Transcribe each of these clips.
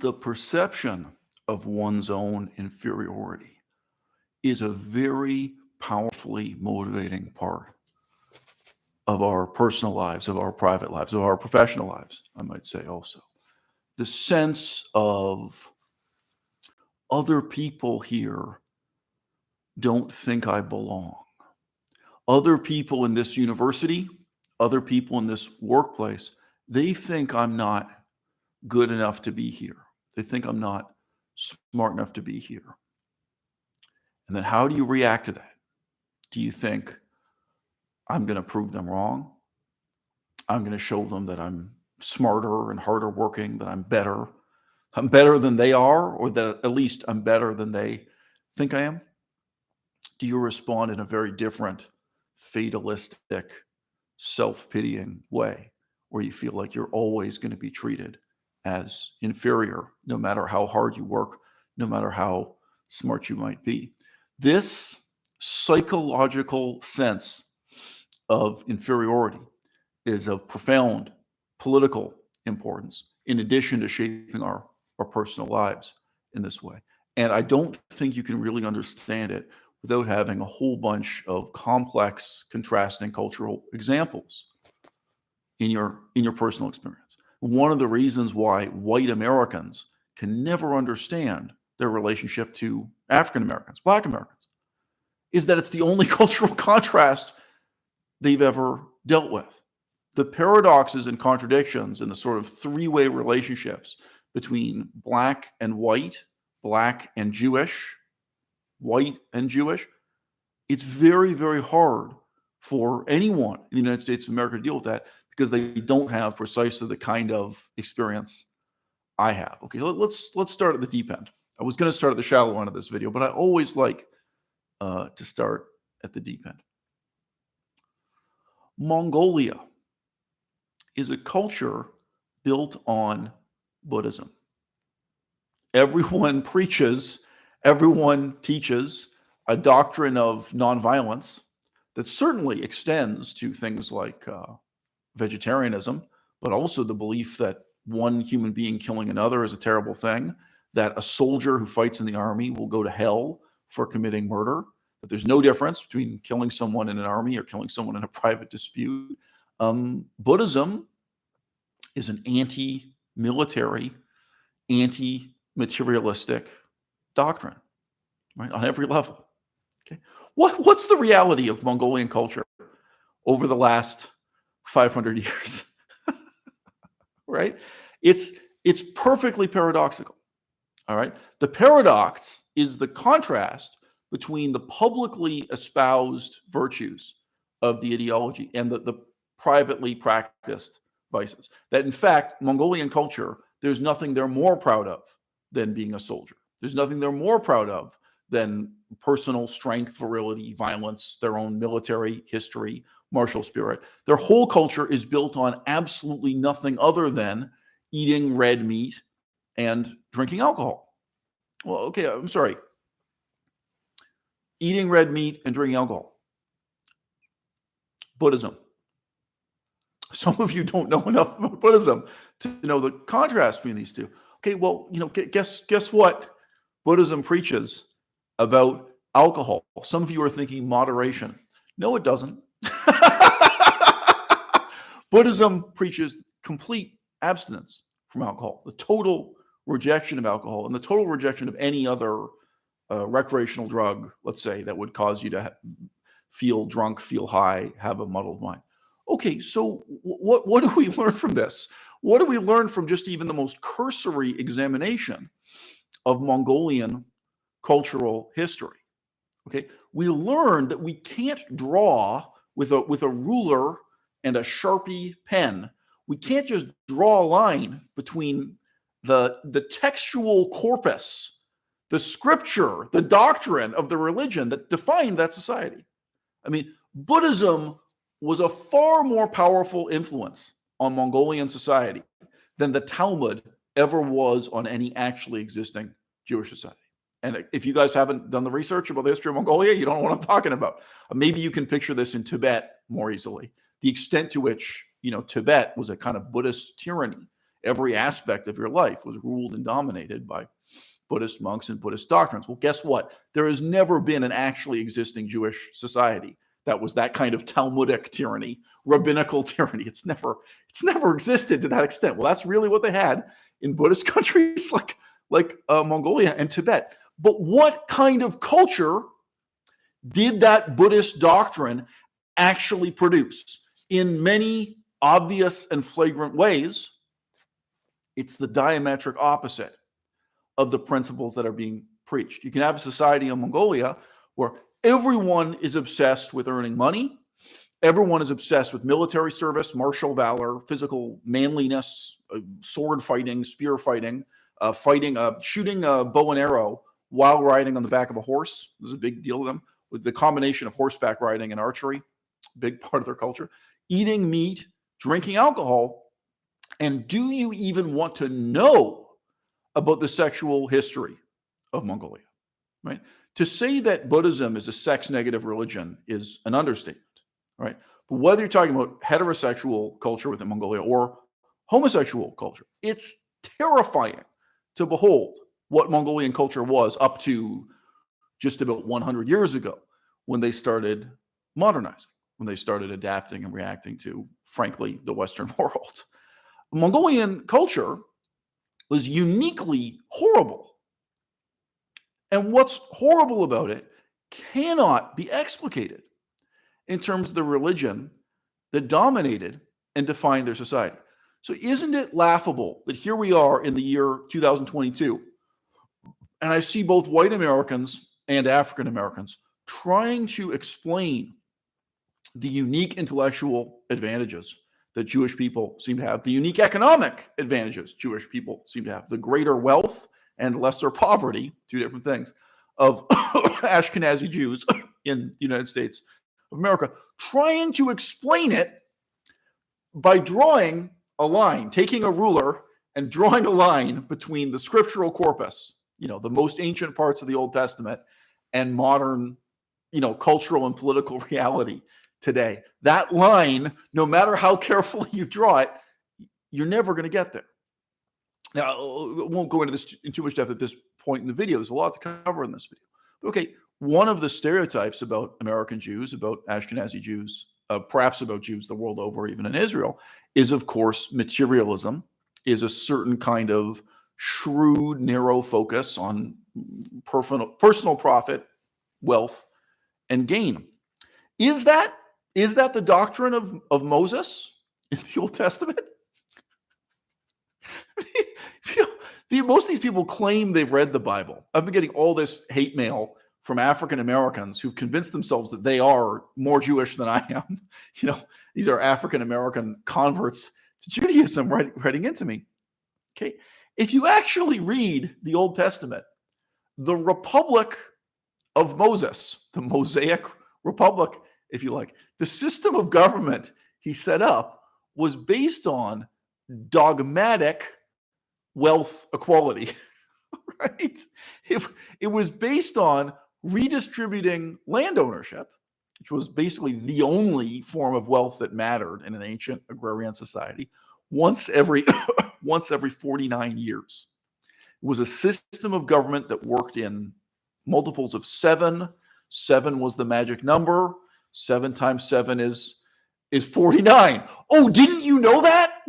The perception of one's own inferiority is a very powerfully motivating part of our personal lives, of our private lives, of our professional lives, I might say also. The sense of other people here don't think I belong. Other people in this university, other people in this workplace, they think I'm not good enough to be here. They think I'm not smart enough to be here. And then how do you react to that? Do you think I'm going to prove them wrong? I'm going to show them that I'm smarter and harder working, that I'm better. I'm better than they are, or that at least I'm better than they think I am? Do you respond in a very different, fatalistic, self-pitying way, where you feel like you're always going to be treated as inferior, no matter how hard you work, no matter how smart you might be? This psychological sense of inferiority is of profound political importance, in addition to shaping our personal lives in this way. And I don't think you can really understand it without having a whole bunch of complex, contrasting cultural examples in your personal experience. One of the reasons why white Americans can never understand their relationship to African Americans, Black Americans, is that it's the only cultural contrast they've ever dealt with. The paradoxes and contradictions in the sort of three-way relationships between Black and white, Black and Jewish, white and Jewish, it's very, very hard for anyone in the United States of America to deal with that, because they don't have precisely the kind of experience I have. Okay, let's start at the deep end. I was going to start at the shallow end of this video, but I always like to start at the deep end. Mongolia is a culture built on Buddhism. Everyone preaches, everyone teaches a doctrine of nonviolence that certainly extends to things like vegetarianism, but also the belief that one human being killing another is a terrible thing, that a soldier who fights in the army will go to hell for committing murder, that there's no difference between killing someone in an army or killing someone in a private dispute. Buddhism is an anti-military, anti-materialistic doctrine, right, on every level. Okay, what's the reality of Mongolian culture over the last 500 years? Right? It's perfectly paradoxical. All right. The paradox is the contrast between the publicly espoused virtues of the ideology and the privately practiced vices. That in fact, Mongolian culture, there's nothing they're more proud of than being a soldier. There's nothing they're more proud of than personal strength, virility, violence, their own military history, martial spirit. Their whole culture is built on absolutely nothing other than eating red meat and drinking alcohol. Well, okay, I'm sorry. Eating red meat and drinking alcohol. Buddhism. Some of you don't know enough about Buddhism to know the contrast between these two. Okay, well, guess what Buddhism preaches about alcohol? Some of you are thinking moderation. No, it doesn't. Buddhism preaches complete abstinence from alcohol, the total rejection of alcohol, and the total rejection of any other recreational drug, let's say, that would cause you to feel drunk, feel high, have a muddled mind. Okay, so what do we learn from this? What do we learn from just even the most cursory examination of Mongolian cultural history? Okay, we learned that we can't draw with a ruler and a Sharpie pen. We can't just draw a line between the textual corpus, the scripture, the doctrine of the religion that defined that society. I mean, Buddhism was a far more powerful influence on Mongolian society than the Talmud ever was on any actually existing Jewish society. And if you guys haven't done the research about the history of Mongolia, you don't know what I'm talking about. Maybe you can picture this in Tibet more easily. The extent to which, Tibet was a kind of Buddhist tyranny Every aspect of your life was ruled and dominated by Buddhist monks and Buddhist doctrines. Well, guess what? There has never been an actually existing Jewish society that was that kind of Talmudic tyranny, rabbinical tyranny. It's never existed to that extent. Well, that's really what they had in Buddhist countries like Mongolia and Tibet. But what kind of culture did that Buddhist doctrine actually produce? In many obvious and flagrant ways, it's the diametric opposite of the principles that are being preached. You can have a society in Mongolia where everyone is obsessed with earning money. Everyone is obsessed with military service, martial valor, physical manliness, sword fighting, spear fighting, shooting a bow and arrow while riding on the back of a horse. This is a big deal to them. With the combination of horseback riding and archery, big part of their culture. Eating meat, drinking alcohol. And do you even want to know about the sexual history of Mongolia? Right? To say that Buddhism is a sex-negative religion is an understatement. Right? But whether you're talking about heterosexual culture within Mongolia or homosexual culture, it's terrifying to behold what Mongolian culture was up to just about 100 years ago when they started modernizing, when they started adapting and reacting to, frankly, the Western world. Mongolian culture was uniquely horrible. And what's horrible about it cannot be explicated in terms of the religion that dominated and defined their society. So isn't it laughable that here we are in the year 2022, and I see both white Americans and African Americans trying to explain the unique intellectual advantages that Jewish people seem to have, the unique economic advantages Jewish people seem to have, the greater wealth and lesser poverty, two different things, of Ashkenazi Jews in the United States of America, trying to explain it by drawing a line, taking a ruler and drawing a line between the scriptural corpus, the most ancient parts of the Old Testament, and modern, cultural and political reality today. That line, no matter how carefully you draw it, you're never going to get there. Now, I won't go into this in too much depth at this point in the video. There's a lot to cover in this video. But okay, one of the stereotypes about American Jews, about Ashkenazi Jews, perhaps about Jews the world over, even in Israel, is, of course, materialism, is a certain kind of shrewd, narrow focus on personal profit, wealth, and gain. Is that the doctrine of Moses in the Old Testament? Most of these people claim they've read the Bible. I've been getting all this hate mail from African Americans who've convinced themselves that they are more Jewish than I am. These are African American converts to Judaism writing into me. Okay, if you actually read the Old Testament, the Republic of Moses, the Mosaic Republic, if you like, the system of government he set up was based on dogmatic wealth equality, right? It was based on redistributing land ownership, which was basically the only form of wealth that mattered in an ancient agrarian society, once every 49 years. It was a system of government that worked in multiples of 7. 7 was the magic number. 7 times 7 is 49. Oh, didn't you know that?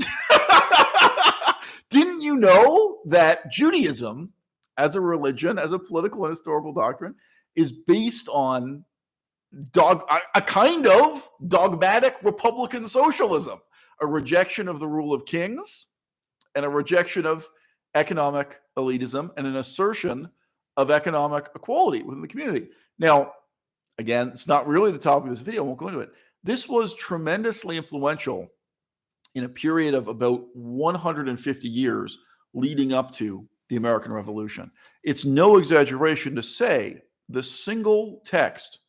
Didn't you know that Judaism, as a religion, as a political and historical doctrine, is based on a kind of dogmatic Republican socialism, a rejection of the rule of kings and a rejection of economic elitism and an assertion of economic equality within the community. Now, again, it's not really the topic of this video. I won't go into it. This was tremendously influential in a period of about 150 years leading up to the American Revolution. It's no exaggeration to say the single text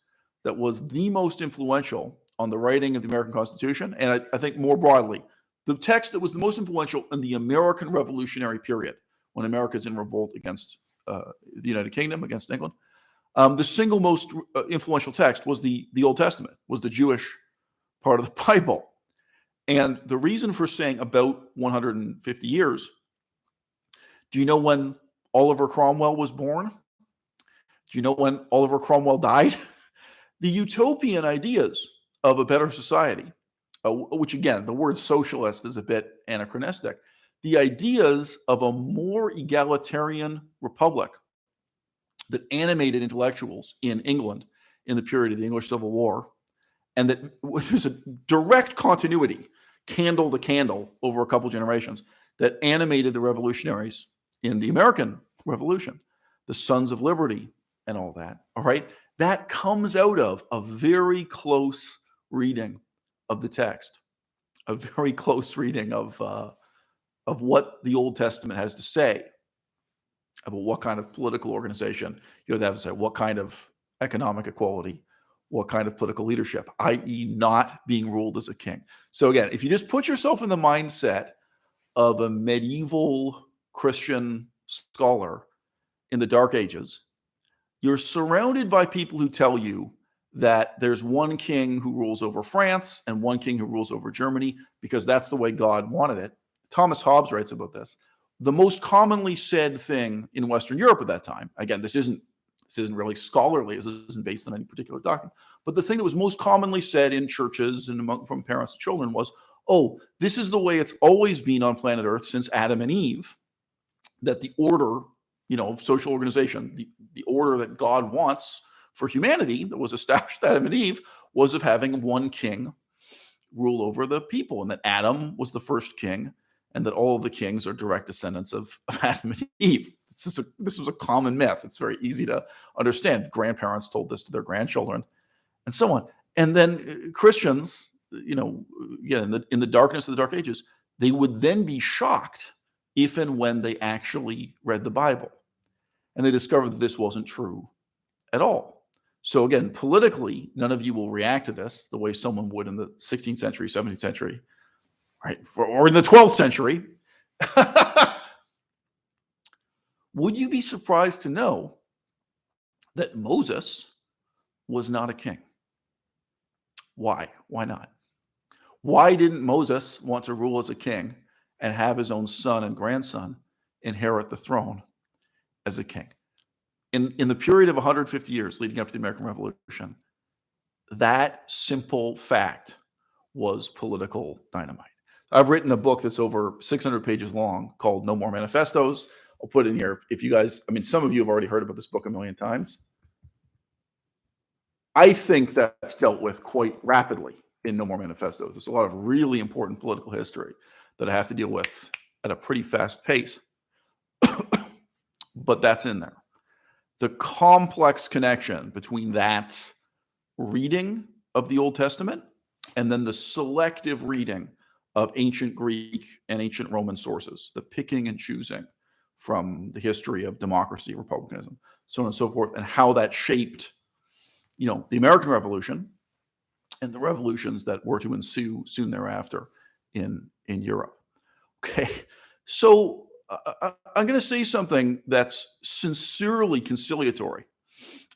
that was the most influential on the writing of the American Constitution, and I think more broadly, the text that was the most influential in the American Revolutionary period, when America's in revolt against the United Kingdom, against England, the single most influential text was the Old Testament, was the Jewish part of the Bible. And the reason for saying about 150 years, do you know when Oliver Cromwell was born? Do you know when Oliver Cromwell died? The utopian ideas of a better society, which again, the word socialist is a bit anachronistic. The ideas of a more egalitarian republic that animated intellectuals in England in the period of the English Civil War, and that there's a direct continuity, candle to candle, over a couple generations, that animated the revolutionaries in the American Revolution, the Sons of Liberty and all that, all right? That comes out of a very close reading of the text, a very close reading of what the Old Testament has to say about what kind of political organization you have to say, what kind of economic equality, what kind of political leadership, i.e. not being ruled as a king. So again, if you just put yourself in the mindset of a medieval Christian scholar in the Dark Ages, you're surrounded by people who tell you that there's one king who rules over France and one king who rules over Germany because that's the way God wanted it. Thomas Hobbes writes about this. The most commonly said thing in Western Europe at that time, again, this isn't really scholarly, this isn't based on any particular doctrine, but the thing that was most commonly said in churches and from parents to children was, oh, this is the way it's always been on planet Earth since Adam and Eve, that the order, of social organization, the order that God wants for humanity that was established at Adam and Eve was of having one king rule over the people, and that Adam was the first king, and that all of the kings are direct descendants of Adam and Eve. This was a common myth. It's very easy to understand. Grandparents told this to their grandchildren, and so on. And then Christians, again, in the darkness of the Dark Ages, they would then be shocked if and when they actually read the Bible, and they discovered that this wasn't true at all. So again, politically, none of you will react to this the way someone would in the 16th century, 17th century, right? Or in the 12th century. Would you be surprised to know that Moses was not a king? Why? Why not? Why didn't Moses want to rule as a king and have his own son and grandson inherit the throne as a king? In the period of 150 years leading up to the American Revolution, that simple fact was political dynamite. I've written a book that's over 600 pages long called No More Manifestos. I'll put it in here. If you guys, some of you have already heard about this book a million times. I think that's dealt with quite rapidly in No More Manifestos. There's a lot of really important political history that I have to deal with at a pretty fast pace. But that's in there. The complex connection between that reading of the Old Testament and then the selective reading of ancient Greek and ancient Roman sources, the picking and choosing from the history of democracy, republicanism, so on and so forth, and how that shaped, the American Revolution and the revolutions that were to ensue soon thereafter in Europe. Okay, so I'm going to say something that's sincerely conciliatory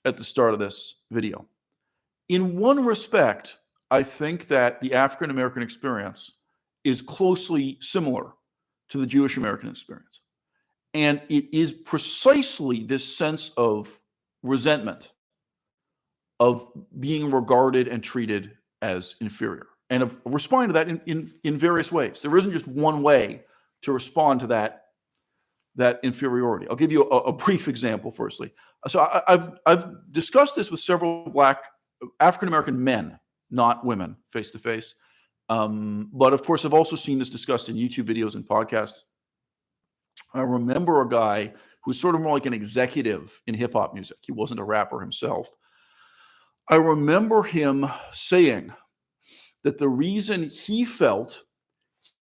at the start of this video. In one respect, I think that the African American experience is closely similar to the Jewish American experience. And it is precisely this sense of resentment, of being regarded and treated as inferior, and of responding to that in various ways. There isn't just one way to respond to that inferiority. I'll give you a brief example firstly. So I've discussed this with several Black African-American men, not women, face to face. But of course, I've also seen this discussed in YouTube videos and podcasts. I remember a guy who's sort of more like an executive in hip hop music. He wasn't a rapper himself. I remember him saying that the reason he felt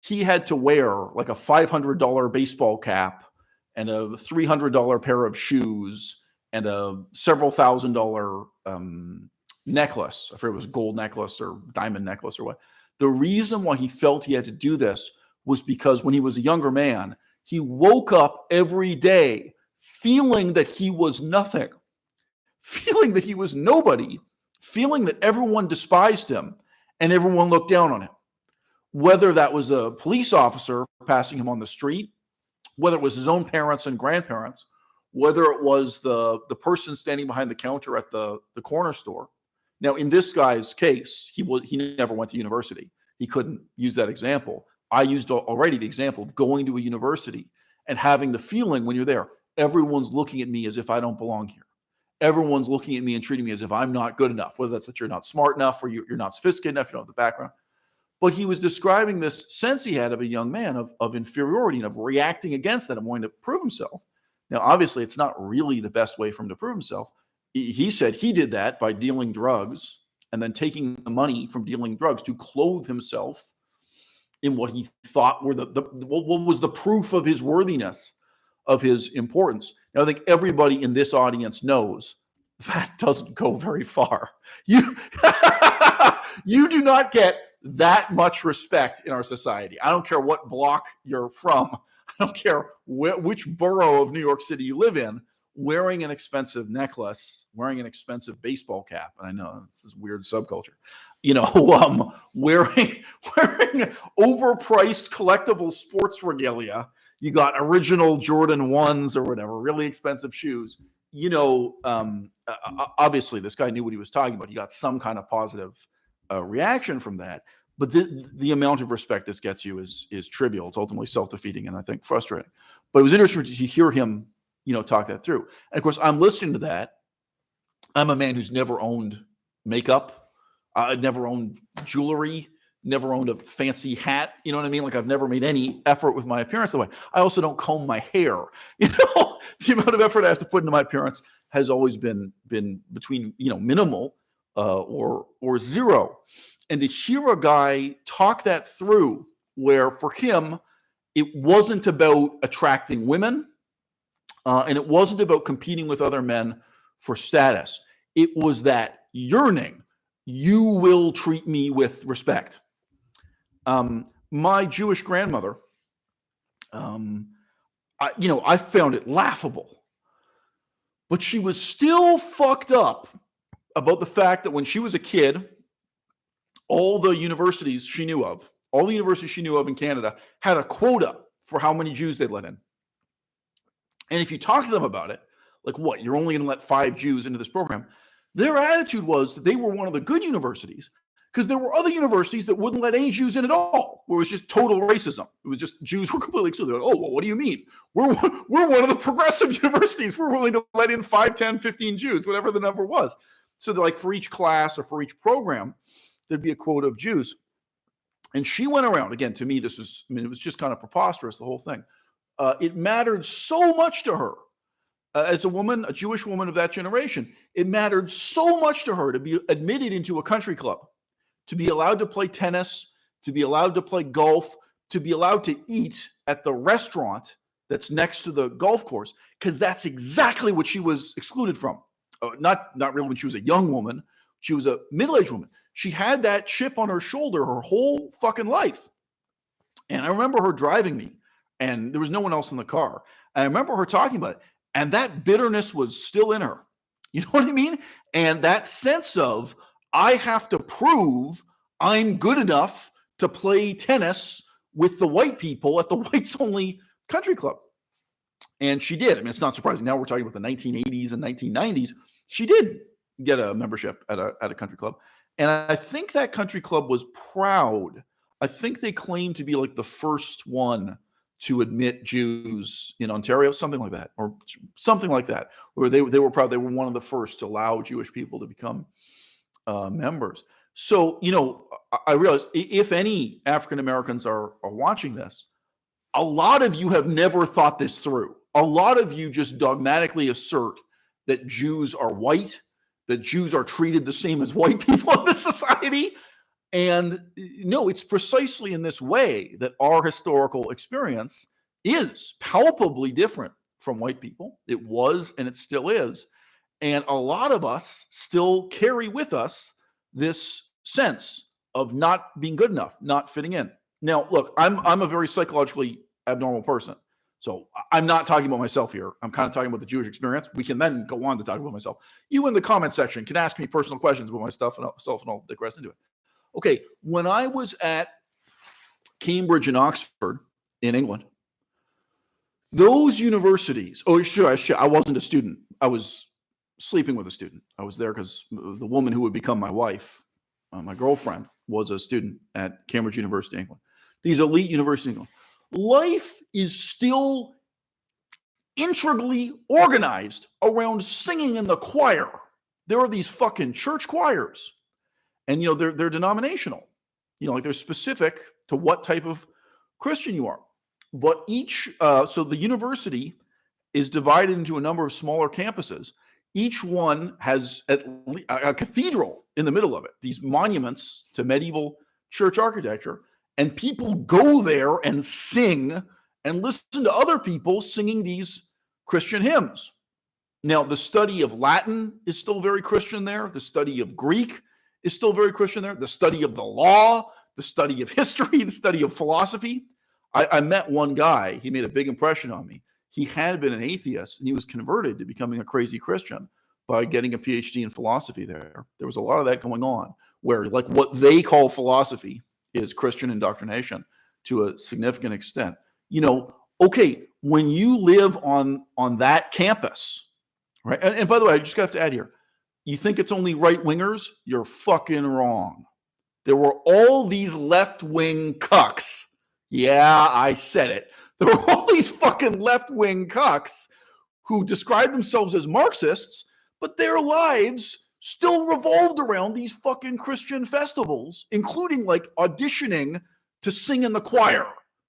he had to wear like a $500 baseball cap and a $300 pair of shoes and a several $1,000 necklace, I forget if it was a gold necklace or diamond necklace or what. The reason why he felt he had to do this was because when he was a younger man, he woke up every day feeling that he was nothing, feeling that he was nobody, feeling that everyone despised him and everyone looked down on him. whether that was a police officer passing him on the street, whether it was his own parents and grandparents, whether it was the person standing behind the counter at the corner store. Now, in this guy's case, he never went to university. He couldn't use that example. I used already the example of going to a university and having the feeling when you're there, everyone's looking at me as if I don't belong here. Everyone's looking at me and treating me as if I'm not good enough, whether that's that you're not smart enough or you're not sophisticated enough, you don't have the background. But he was describing this sense he had of a young man of inferiority and of reacting against that and wanting to prove himself. Now, obviously, it's not really the best way for him to prove himself. He said he did that by dealing drugs and then taking the money from dealing drugs to clothe himself in what he thought were what was the proof of his worthiness, of his importance. Now, I think everybody in this audience knows that doesn't go very far. You, you do not get that much respect in our society. I don't care what block you're from. I don't care which borough of New York City you live in. Wearing an expensive necklace, wearing an expensive baseball cap, and I know this is weird subculture, wearing overpriced collectible sports regalia. You got original Jordan 1s or whatever, really expensive shoes. Obviously this guy knew what he was talking about. He got some kind of positive reaction from that. But the amount of respect this gets you is trivial. It's ultimately self-defeating and I think frustrating. But it was interesting to hear him, talk that through. And of course, I'm listening to that. I'm a man who's never owned makeup. Never owned jewelry. Never owned a fancy hat. You know what I mean? Like I've never made any effort with my appearance that way. I also don't comb my hair. The amount of effort I have to put into my appearance has always been between, minimal or zero. And to hear a guy talk that through, where for him, it wasn't about attracting women, and it wasn't about competing with other men for status. It was that yearning, you will treat me with respect. My Jewish grandmother, I found it laughable, but she was still fucked up about the fact that when she was a kid, all the universities she knew of in Canada had a quota for how many Jews they'd let in. And if you talk to them about it, like what, you're only going to let 5 Jews into this program, their attitude was that they were one of the good universities because there were other universities that wouldn't let any Jews in at all, where it was just total racism. It was just Jews were completely excluded. Like, oh, well, what do you mean? We're one of the progressive universities. We're willing to let in 5, 10, 15 Jews, whatever the number was. So like for each class or for each program, there'd be a quota of Jews. And she went around, again, to me, it was just kind of preposterous, the whole thing. It mattered so much to her as a woman, a Jewish woman of that generation. It mattered so much to her to be admitted into a country club, to be allowed to play tennis, to be allowed to play golf, to be allowed to eat at the restaurant that's next to the golf course, because that's exactly what she was excluded from. Not really when she was a young woman. She was a middle-aged woman. She had that chip on her shoulder her whole fucking life. And I remember her driving me, and there was no one else in the car. And I remember her talking about it, and that bitterness was still in her. You know what I mean? And that sense of, I have to prove I'm good enough to play tennis with the white people at the whites-only country club. And she did. I mean, it's not surprising. Now we're talking about the 1980s and 1990s. She did get a membership at a country club. And I think that country club was proud. I think they claimed to be like the first one to admit Jews in Ontario, something like that, where they were proud. They were one of the first to allow Jewish people to become members. So, I realize if any African Americans are watching this, a lot of you have never thought this through. A lot of you just dogmatically assert that Jews are white, that Jews are treated the same as white people in this society. And no, it's precisely in this way that our historical experience is palpably different from white people. It was, and it still is. And a lot of us still carry with us this sense of not being good enough, not fitting in. Now, look, I'm a very psychologically abnormal person. So I'm not talking about myself here. I'm kind of talking about the Jewish experience. We can then go on to talk about myself. You in the comment section can ask me personal questions about myself and I'll digress into it. Okay, when I was at Cambridge and Oxford in England, those universities, I wasn't a student. I was sleeping with a student. I was there because the woman who would become my wife, my girlfriend, was a student at Cambridge University, England. These elite universities in England. Life is still integrally organized around singing in the choir. There are these fucking church choirs, and they're denominational. Like they're specific to what type of Christian you are. But so the university is divided into a number of smaller campuses. Each one has a cathedral in the middle of it, these monuments to medieval church architecture. And people go there and sing and listen to other people singing these Christian hymns. Now, the study of Latin is still very Christian there. The study of Greek is still very Christian there. The study of the law, the study of history, the study of philosophy. I met one guy. He made a big impression on me. He had been an atheist, and he was converted to becoming a crazy Christian by getting a PhD in philosophy there. There was a lot of that going on, where like what they call philosophy is Christian indoctrination to a significant extent. Okay, when you live on that campus, right? And by the way, I just have to add here, you think it's only right-wingers? You're fucking wrong. There were all these left-wing cucks. Yeah, I said it. There were all these fucking left-wing cucks who describe themselves as Marxists, but their lives still revolved around these fucking Christian festivals, including like auditioning to sing in the choir,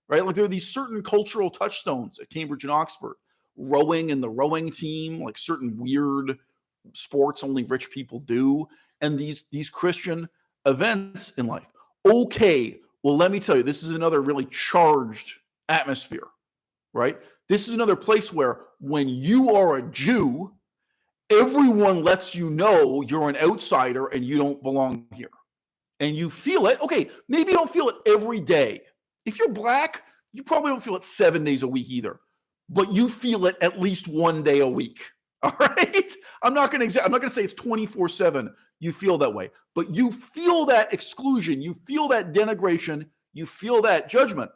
right? Like there are these certain cultural touchstones at Cambridge and Oxford, rowing and the rowing team, like certain weird sports only rich people do, and these Christian events in life. Okay, well, let me tell you, this is another really charged atmosphere, right? This is another place where when you are a Jew, everyone lets you know you're an outsider and you don't belong here. And you feel it. Okay, maybe you don't feel it every day. If you're black, you probably don't feel it 7 days a week either. But you feel it at least 1 day a week. All right? I'm not going to say it's 24/7 you feel that way. But you feel that exclusion, you feel that denigration, you feel that judgment.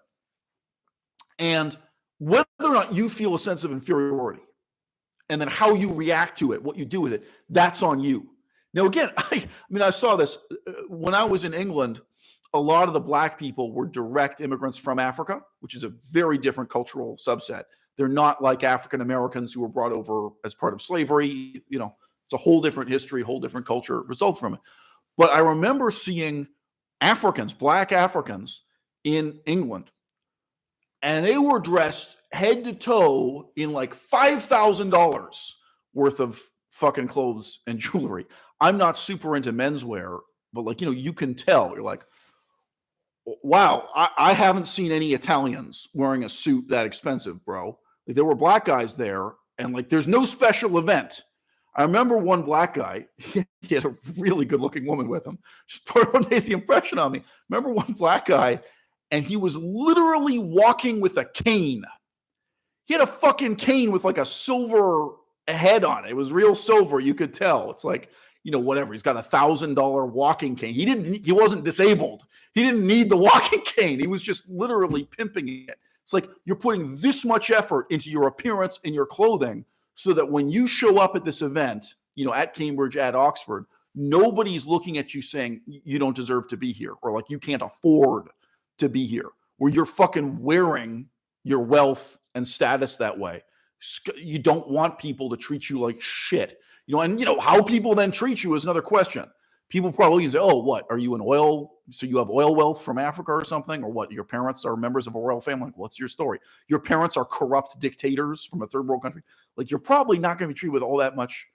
And whether or not you feel a sense of inferiority, and then how you react to it, what you do with it, that's on you. Now, again, I saw this when I was in England. A lot of the black people were direct immigrants from Africa, which is a very different cultural subset. They're not like African Americans who were brought over as part of slavery. It's a whole different history, whole different culture result from it. But I remember seeing Africans, black Africans in England, and they were dressed head to toe in like $5,000 worth of fucking clothes and jewelry. I'm not super into menswear, but like, you can tell. You're like, wow, I haven't seen any Italians wearing a suit that expensive, bro. Like, there were black guys there, and like there's no special event. I remember one black guy, he had a really good looking woman with him. Just part of made the impression on me. Remember one black guy, and he was literally walking with a cane. He had a fucking cane with like a silver head on it. It was real silver. You could tell. It's like, whatever. He's got $1,000 walking cane. He wasn't disabled. He didn't need the walking cane. He was just literally pimping it. It's like you're putting this much effort into your appearance and your clothing so that when you show up at this event, at Cambridge, at Oxford, nobody's looking at you saying you don't deserve to be here, or like you can't afford to be here, where you're fucking wearing your wealth and status that way. You don't want people to treat you like shit. How people then treat you is another question. People probably say, oh, what, are you an oil? So you have oil wealth from Africa or something? Or what, your parents are members of a royal family? Like, what's your story? Your parents are corrupt dictators from a third world country? Like, you're probably not going to be treated with all that much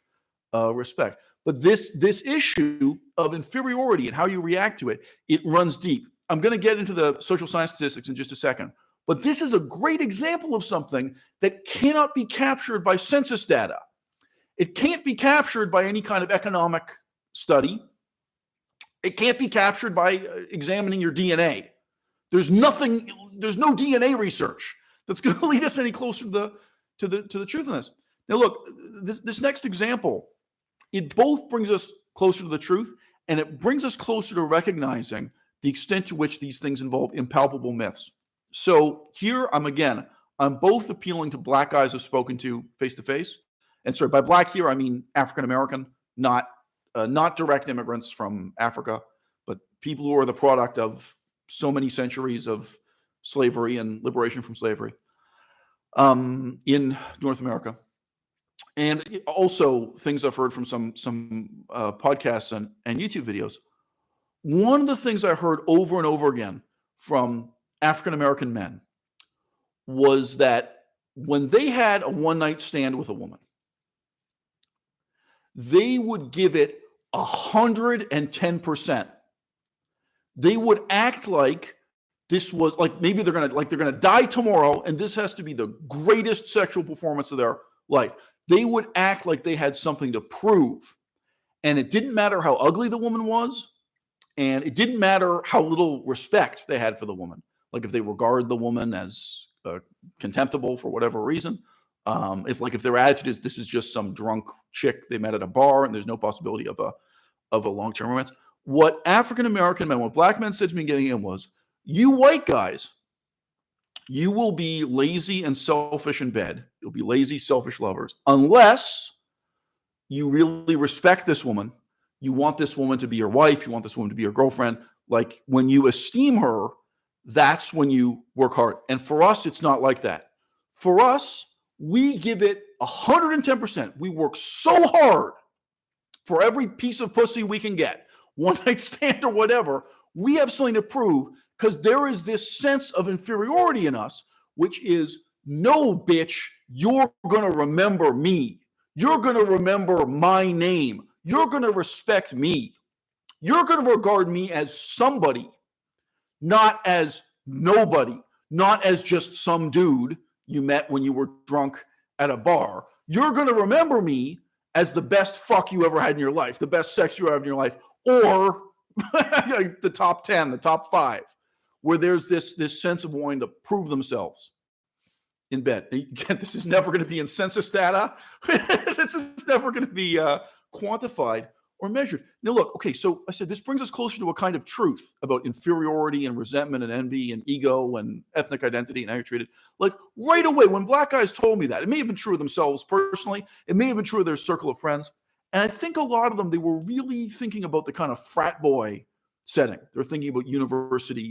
respect. But this issue of inferiority and how you react to it, it runs deep. I'm going to get into the social science statistics in just a second. But this is a great example of something that cannot be captured by census data. It can't be captured by any kind of economic study. It can't be captured by examining your DNA. There's no DNA research that's going to lead us any closer to the truth in this. Now, look, this next example, it both brings us closer to the truth, and it brings us closer to recognizing the extent to which these things involve impalpable myths. So here I'm both appealing to black guys I've spoken to face to face, and sorry, by black here I mean African American, not direct immigrants from Africa, but people who are the product of so many centuries of slavery and liberation from slavery in North America. And also things I've heard from some podcasts and YouTube videos. One of the things I heard over and over again from African American men was that when they had a one night stand with a woman, they would give it 110%. They would act like this was like maybe they're gonna die tomorrow, and this has to be the greatest sexual performance of their life. They would act like they had something to prove, and it didn't matter how ugly the woman was, and it didn't matter how little respect they had for the woman. Like if they regard the woman as contemptible for whatever reason, if their attitude is this is just some drunk chick they met at a bar and there's no possibility of a long-term romance. What African American men, what black men said to me getting in was, you white guys, you will be lazy and selfish in bed. You'll be lazy, selfish lovers, unless you really respect this woman. You want this woman to be your wife. You want this woman to be your girlfriend. Like when you esteem her, that's when you work hard. And for us, it's not like that. For us, we give it 110%. We work so hard for every piece of pussy we can get, one night stand or whatever. We have something to prove because there is this sense of inferiority in us, which is, no, bitch, you're going to remember me. You're going to remember my name. You're going to respect me. You're going to regard me as somebody, not as nobody, not as just some dude you met when you were drunk at a bar. You're going to remember me as the best fuck you ever had in your life, the best sex you ever had in your life, or the top 10, the top 5, where there's this sense of wanting to prove themselves in bed. Again, this is never going to be in census data. This is never going to be quantified or measured. Now, look, okay, so I said this brings us closer to a kind of truth about inferiority and resentment and envy and ego and ethnic identity and how you're treated. Like right away, when black guys told me that, it may have been true of themselves personally. It may have been true of their circle of friends. And I think a lot of them, they were really thinking about the kind of frat boy setting. They're thinking about university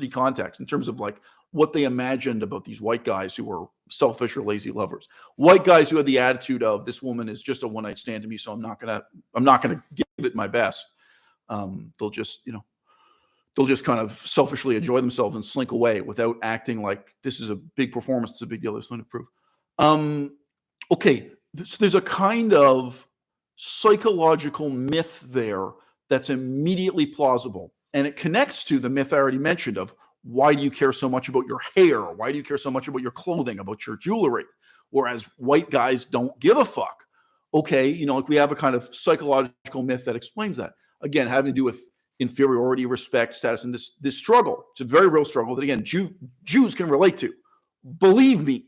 context in terms of like what they imagined about these white guys who were selfish or lazy lovers. White guys who had the attitude of, this woman is just a one night stand to me, so I'm not gonna give it my best. They'll just kind of selfishly enjoy themselves and slink away without acting like this is a big performance. It's a big deal. There's something to prove. Okay, so there's a kind of psychological myth there that's immediately plausible. And it connects to the myth I already mentioned of, why do you care so much about your hair? Why do you care so much about your clothing, about your jewelry? Whereas white guys don't give a fuck. Okay, like we have a kind of psychological myth that explains that. Again, having to do with inferiority, respect, status, and this struggle. It's a very real struggle that, again, Jews can relate to. Believe me.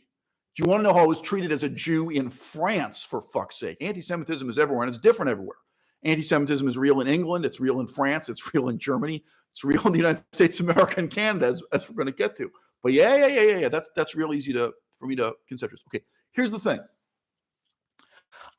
Do you want to know how I was treated as a Jew in France, for fuck's sake? Anti-Semitism is everywhere, and it's different everywhere. Anti-Semitism is real in England. It's real in France. It's real in Germany. It's real in the United States, America, and Canada, as we're going to get to. But yeah. That's real easy for me to consider. Okay, here's the thing.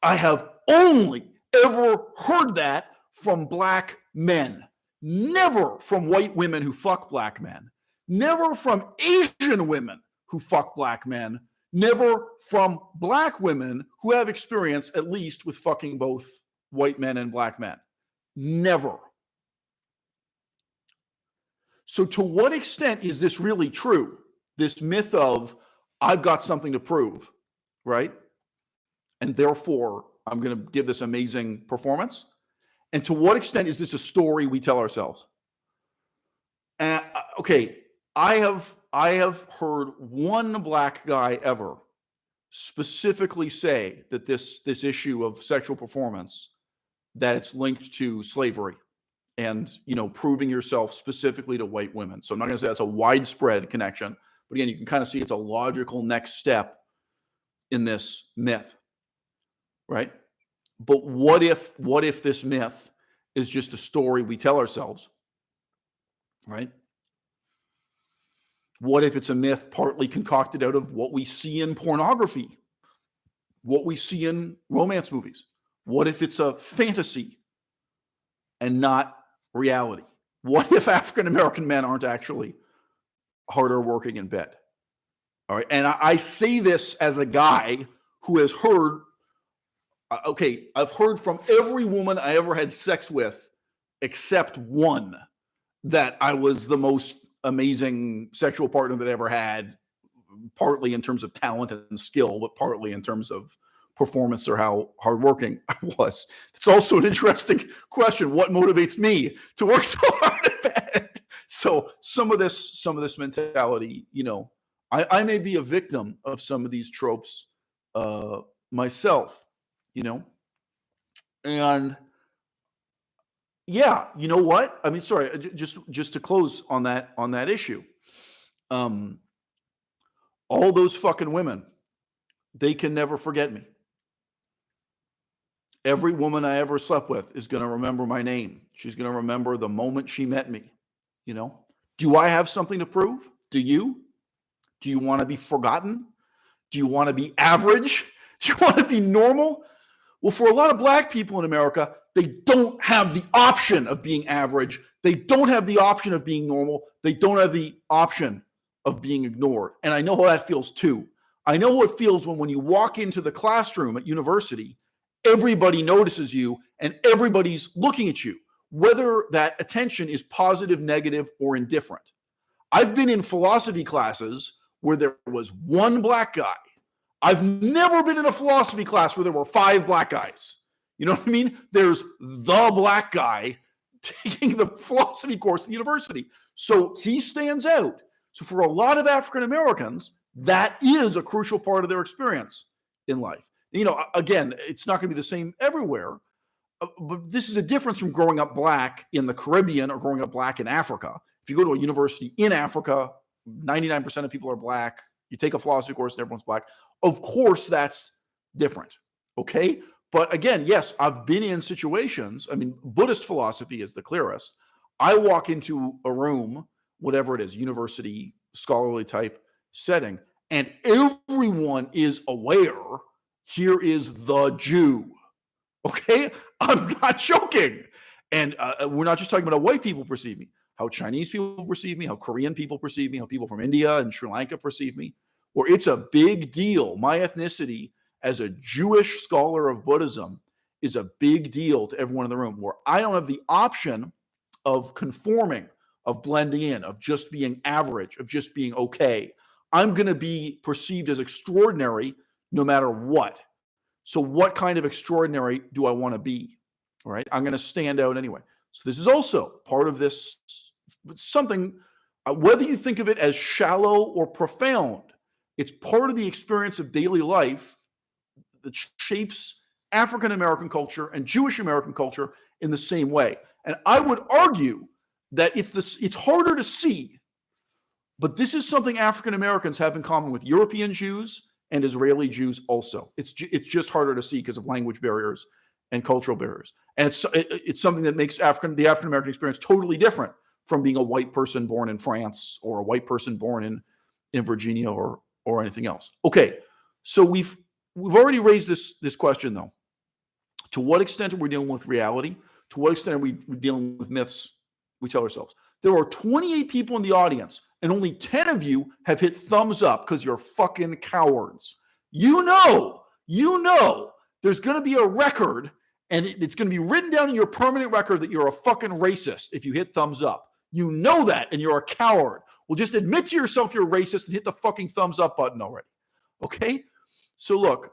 I have only ever heard that from black men. Never from white women who fuck black men. Never from Asian women who fuck black men. Never from black women who have experience, at least, with fucking both white men and black men. Never. So to what extent is this really true? This myth of, I've got something to prove, right? And therefore, I'm going to give this amazing performance. And to what extent is this a story we tell ourselves? And okay, I have heard one black guy ever specifically say that this issue of sexual performance, that it's linked to slavery and, proving yourself specifically to white women. So I'm not going to say that's a widespread connection, but again, you can kind of see it's a logical next step in this myth, right? But what if this myth is just a story we tell ourselves? right? What if it's a myth partly concocted out of what we see in pornography, what we see in romance movies? What if it's a fantasy and not reality? What if African American men aren't actually harder working in bed? All right. And I say this as a guy who has heard, okay, I've heard from every woman I ever had sex with except one that I was the most amazing sexual partner that I ever had, partly in terms of talent and skill, but partly in terms of performance or how hardworking I was. It's also an interesting question. What motivates me to work so hard at bed? So some of this mentality, you know, I may be a victim of some of these tropes myself, you know, and yeah, you know what? I mean, sorry, just to close on that issue. Um, all those fucking women, they can never forget me. Every woman I ever slept with is going to remember my name. She's going to remember the moment she met me. You know, do I have something to prove? Do you? Do you want to be forgotten? Do you want to be average? Do you want to be normal? Well, for a lot of black people in America, they don't have the option of being average. They don't have the option of being normal. They don't have the option of being ignored. And I know how that feels too. I know how it feels when you walk into the classroom at university, everybody notices you and everybody's looking at you, whether that attention is positive, negative, or indifferent. I've been in philosophy classes where there was one black guy. I've never been in a philosophy class where there were 5 black guys. You know what I mean? There's the black guy taking the philosophy course at the university. So he stands out. So for a lot of African Americans, that is a crucial part of their experience in life. You know, again, it's not going to be the same everywhere, but this is a difference from growing up black in the Caribbean or growing up black in Africa. If you go to a university in Africa, 99% of people are black. You take a philosophy course and everyone's black. Of course, that's different. Okay. But again, yes, I've been in situations. I mean, Buddhist philosophy is the clearest. I walk into a room, whatever it is, university, scholarly type setting, and everyone is aware here is the Jew. Okay. I'm not joking. And we're not just talking about how white people perceive me, how Chinese people perceive me, how Korean people perceive me, how people from India and Sri Lanka perceive me, or it's a big deal. My ethnicity as a Jewish scholar of Buddhism is a big deal to everyone in the room, where I don't have the option of conforming, of blending in, of just being average, of just being okay. I'm going to be perceived as extraordinary no matter what. So what kind of extraordinary do I want to be? All right. I'm going to stand out anyway. So this is also part of this, something, whether you think of it as shallow or profound, it's part of the experience of daily life that shapes African American culture and Jewish American culture in the same way. And I would argue that it's harder to see, but this is something African Americans have in common with European Jews and Israeli Jews also. It's just harder to see because of language barriers and cultural barriers. And it's something that makes the African American experience totally different from being a white person born in France or a white person born in Virginia or anything else. Okay, so we've already raised this question though. To what extent are we dealing with reality? To what extent are we dealing with myths we tell ourselves? There are 28 people in the audience, and only 10 of you have hit thumbs up because you're fucking cowards. You know, there's going to be a record, and it's going to be written down in your permanent record that you're a fucking racist if you hit thumbs up. You know that, and you're a coward. Well, just admit to yourself you're racist and hit the fucking thumbs up button already. Okay? So look,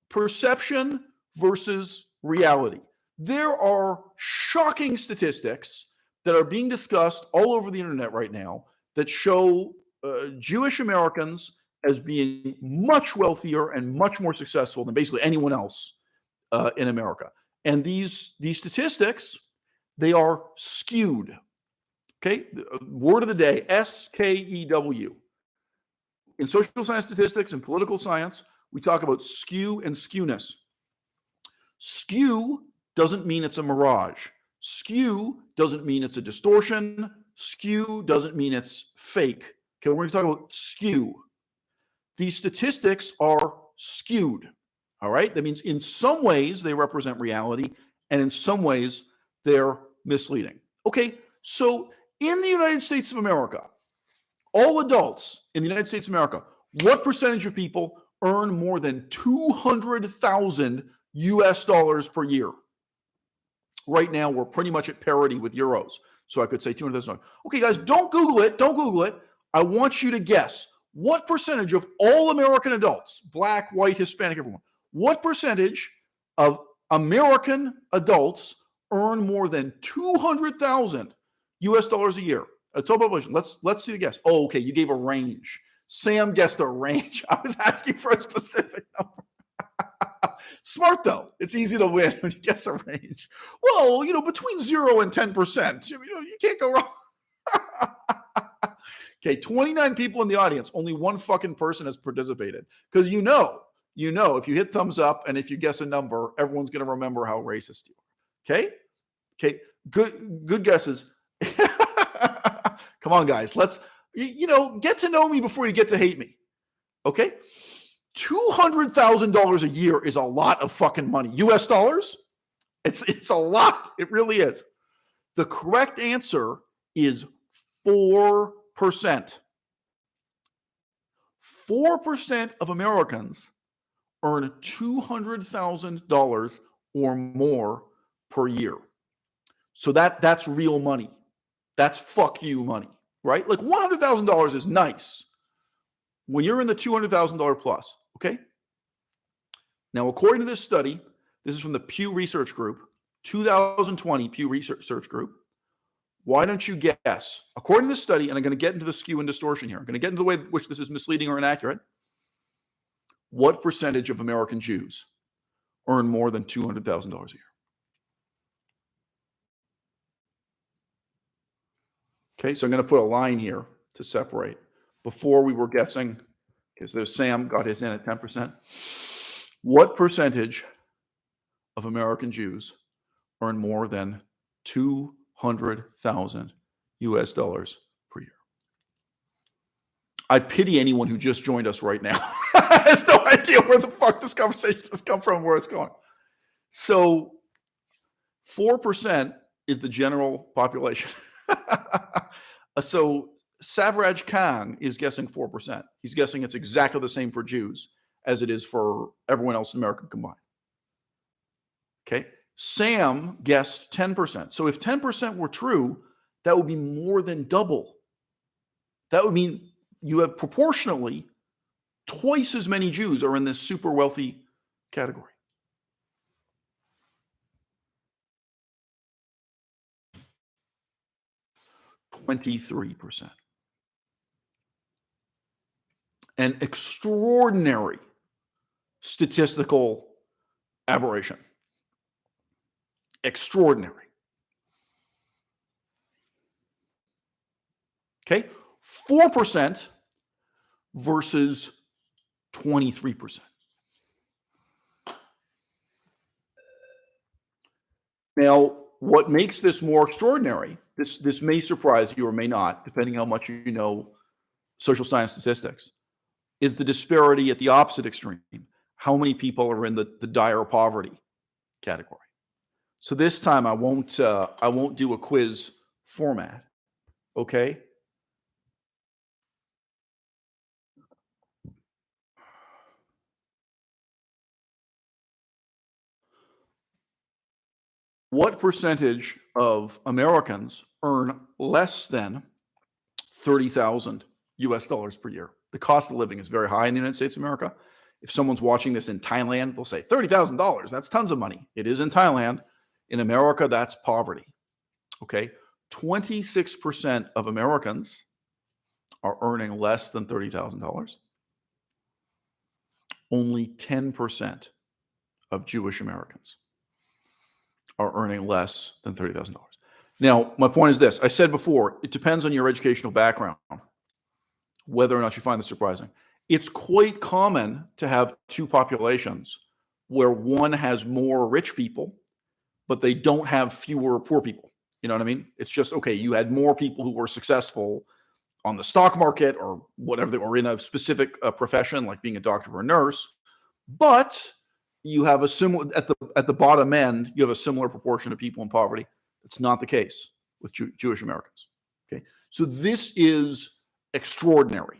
perception versus reality. There are shocking statistics that are being discussed all over the internet right now that show Jewish Americans as being much wealthier and much more successful than basically anyone else in America. And these statistics, they are skewed. Okay, word of the day, SKEW. In social science statistics and political science, we talk about skew and skewness. Skew doesn't mean it's a mirage. Skew doesn't mean it's a distortion. Skew doesn't mean it's fake. Okay, we're going to talk about skew. These statistics are skewed. All right, that means in some ways they represent reality, and in some ways they're misleading. Okay, so in the United States of America, all adults in the United States of America, what percentage of people earn more than 200,000 US dollars per year? Right now, we're pretty much at parity with euros. So I could say 200,000. Okay, guys, don't Google it. Don't Google it. I want you to guess what percentage of all American adults, black, white, Hispanic, everyone, what percentage of American adults earn more than 200,000 US dollars a year? A total population. Let's see the guess. Oh, okay, you gave a range. Sam guessed a range. I was asking for a specific number. Smart though. It's easy to win when you guess a range. Well, between 0 and 10%. You can't go wrong. Okay, 29 people in the audience. Only one fucking person has participated. Because if you hit thumbs up and if you guess a number, everyone's going to remember how racist you are. Okay, good guesses. Come on, guys. Let's get to know me before you get to hate me. Okay, $200,000 a year is a lot of fucking money. US dollars? It's a lot. It really is. The correct answer is 4%. 4% of Americans earn $200,000 or more per year. So that's real money. That's fuck you money, right? Like $100,000 is nice when you're in the $200,000 plus, okay? Now, according to this study, this is from the Pew Research Group, 2020 Pew Research Group. Why don't you guess? According to this study, and I'm going to get into the skew and distortion here. I'm going to get into the way in which this is misleading or inaccurate. What percentage of American Jews earn more than $200,000 a year? Okay, so I'm going to put a line here to separate. Before we were guessing, because there's Sam got his in at 10%. What percentage of American Jews earn more than 200,000 US dollars per year? I pity anyone who just joined us right now. Has no idea where the fuck this conversation has come from, where it's going. So 4% is the general population. So Savraj Khan is guessing 4%. He's guessing it's exactly the same for Jews as it is for everyone else in America combined. Okay. Sam guessed 10%. So if 10% were true, that would be more than double. That would mean you have proportionally twice as many Jews are in this super wealthy category. %23%. An extraordinary statistical aberration. Extraordinary. Okay, 4% versus 23%. Now, what makes this more extraordinary, this may surprise you or may not, depending how much you know social science statistics, is the disparity at the opposite extreme. How many people are in the dire poverty category? So this time I won't do a quiz format. Okay. What percentage of Americans earn less than 30,000 US dollars per year? The cost of living is very high in the United States of America. If someone's watching this in Thailand, they'll say $30,000. That's tons of money. It is in Thailand. In America, that's poverty. Okay. 26% of Americans are earning less than $30,000. Only 10% of Jewish Americans are earning less than $30,000. Now, my point is this. I said before, it depends on your educational background, whether or not you find this surprising. It's quite common to have two populations where one has more rich people, but they don't have fewer poor people. You know what I mean? It's just, okay, you had more people who were successful on the stock market or whatever, or in a specific profession, like being a doctor or a nurse, but you have a similar, at the bottom end, you have a similar proportion of people in poverty. That's not the case with Jewish Americans. Okay, so this is extraordinary.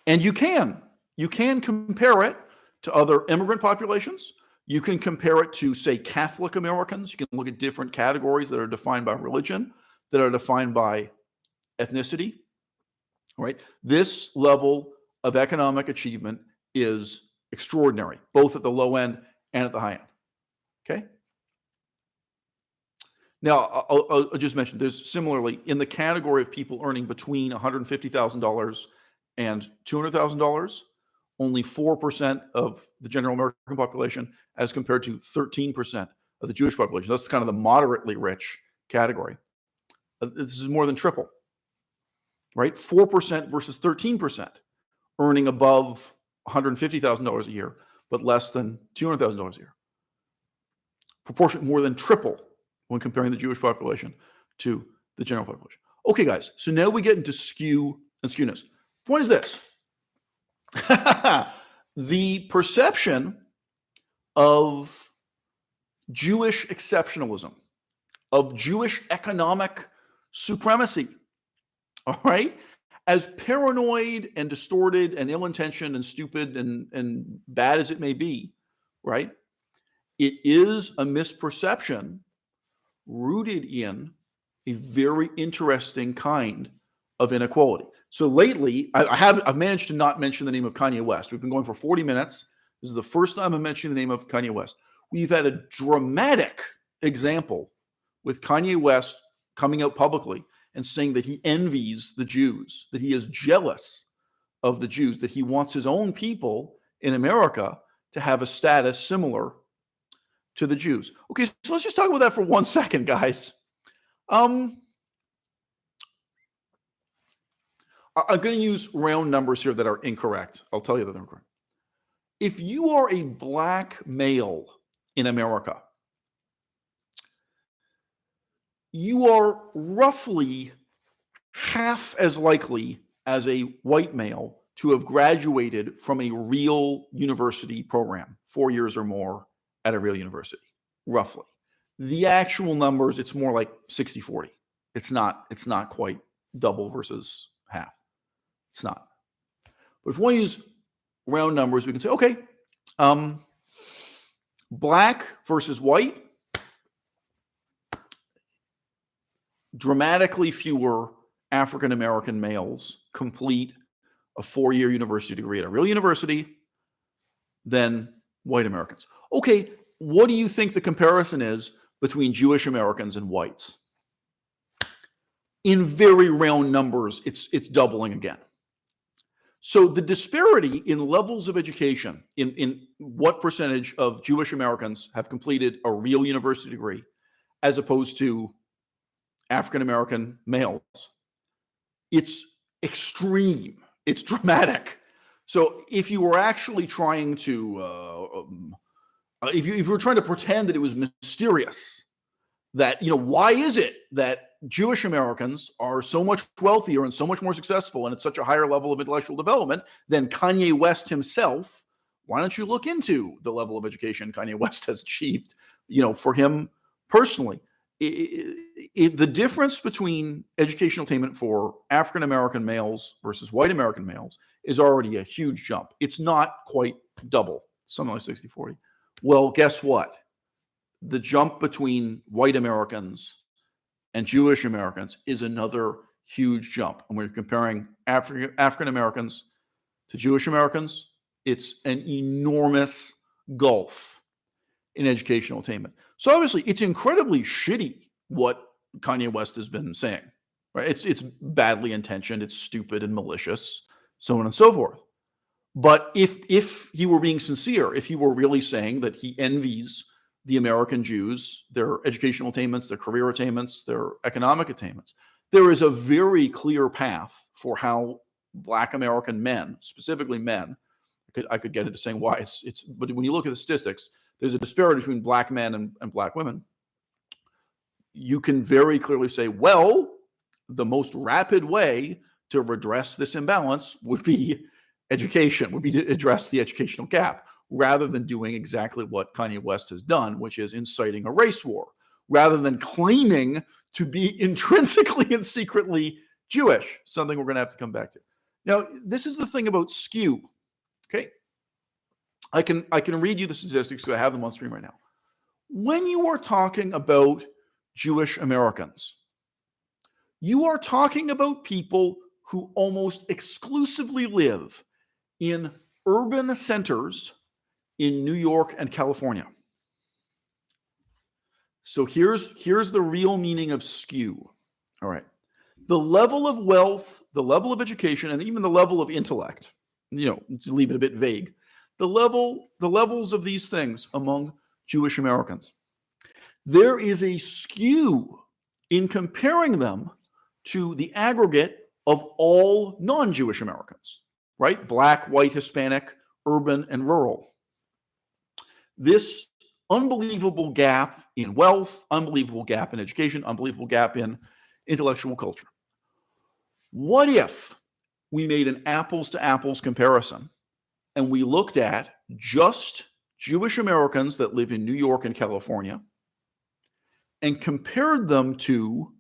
And you can compare it to other immigrant populations. You can compare it to, say, Catholic Americans. You can look at different categories that are defined by religion, that are defined by ethnicity. Right? This level of economic achievement is extraordinary, both at the low end and at the high end. Okay? Now, I'll just mention, there's similarly, in the category of people earning between $150,000 and $200,000, only 4% of the general American population, as compared to 13% of the Jewish population. That's kind of the moderately rich category. This is more than triple, right? 4% versus 13%, earning above $150,000 a year, but less than $200,000 a year. Proportion more than triple when comparing the Jewish population to the general population. Okay, guys, so now we get into skew and skewness. Point is this. The perception of Jewish exceptionalism, of Jewish economic supremacy, all right, as paranoid and distorted and ill-intentioned and stupid and bad as it may be, right, it is a misperception rooted in a very interesting kind of inequality. So lately, I've managed to not mention the name of Kanye West. We've been going for 40 minutes. This is the first time I'm mentioning the name of Kanye West. We've had a dramatic example with Kanye West coming out publicly and saying that he envies the Jews, that he is jealous of the Jews, that he wants his own people in America to have a status similar to the Jews. Okay, so let's just talk about that for 1 second, guys. I'm going to use round numbers here that are incorrect. I'll tell you that they're incorrect. If you are a black male in America, you are roughly half as likely as a white male to have graduated from a real university program, 4 years or more at a real university, roughly. The actual numbers, it's more like 60-40. It's not quite double versus half. It's not. But if we want to use round numbers, we can say, okay, black versus white, dramatically fewer African-American males complete a 4-year university degree at a real university than white Americans. Okay, what do you think the comparison is between Jewish Americans and whites? In very round numbers, it's doubling again. So the disparity in levels of education, in what percentage of Jewish Americans have completed a real university degree, as opposed to African-American males, it's extreme. It's dramatic. So if you were actually trying to, if you were trying to pretend that it was mysterious, that, why is it that Jewish Americans are so much wealthier and so much more successful and at such a higher level of intellectual development than Kanye West himself? Why don't you look into the level of education Kanye West has achieved, for him personally? The difference between educational attainment for African-American males versus white American males is already a huge jump. It's not quite double, something like 60-40. Well, guess what? The jump between white Americans and Jewish Americans is another huge jump. And we're comparing African Americans to Jewish Americans. It's an enormous gulf in educational attainment. So obviously, it's incredibly shitty what Kanye West has been saying, right? It's badly intentioned, it's stupid and malicious, so on and so forth. But if he were being sincere, if he were really saying that he envies the American Jews, their educational attainments, their career attainments, their economic attainments, there is a very clear path for how Black American men, specifically men, I could get into saying why but when you look at the statistics, there's a disparity between black men and black women, you can very clearly say, well, the most rapid way to redress this imbalance would be education, would be to address the educational gap, rather than doing exactly what Kanye West has done, which is inciting a race war, rather than claiming to be intrinsically and secretly Jewish, something we're going to have to come back to. Now, this is the thing about skew. Okay, I can read you the statistics because I have them on screen right now. When you are talking about Jewish Americans, you are talking about people who almost exclusively live in urban centers in New York and California. So here's the real meaning of skew. All right. The level of wealth, the level of education, and even the level of intellect, to leave it a bit vague, the levels of these things among Jewish Americans. There is a skew in comparing them to the aggregate of all non-Jewish Americans, right? Black, white, Hispanic, urban, and rural. This unbelievable gap in wealth, unbelievable gap in education, unbelievable gap in intellectual culture. What if we made an apples to apples comparison and we looked at just Jewish Americans that live in New York and California and compared them to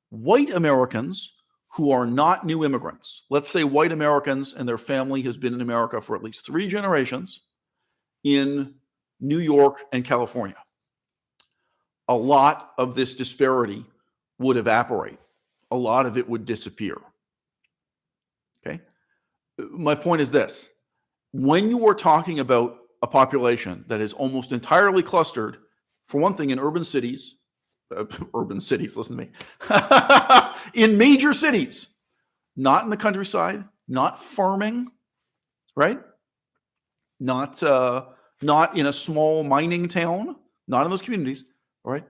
white Americans who are not new immigrants? Let's say white Americans and their family has been in America for at least 3 generations in New York and California. A lot of this disparity would evaporate. A lot of it would disappear. Okay? My point is this. When you are talking about a population that is almost entirely clustered, for one thing, in urban cities, listen to me, in major cities, not in the countryside, not farming, right? Not in a small mining town, not in those communities, all right?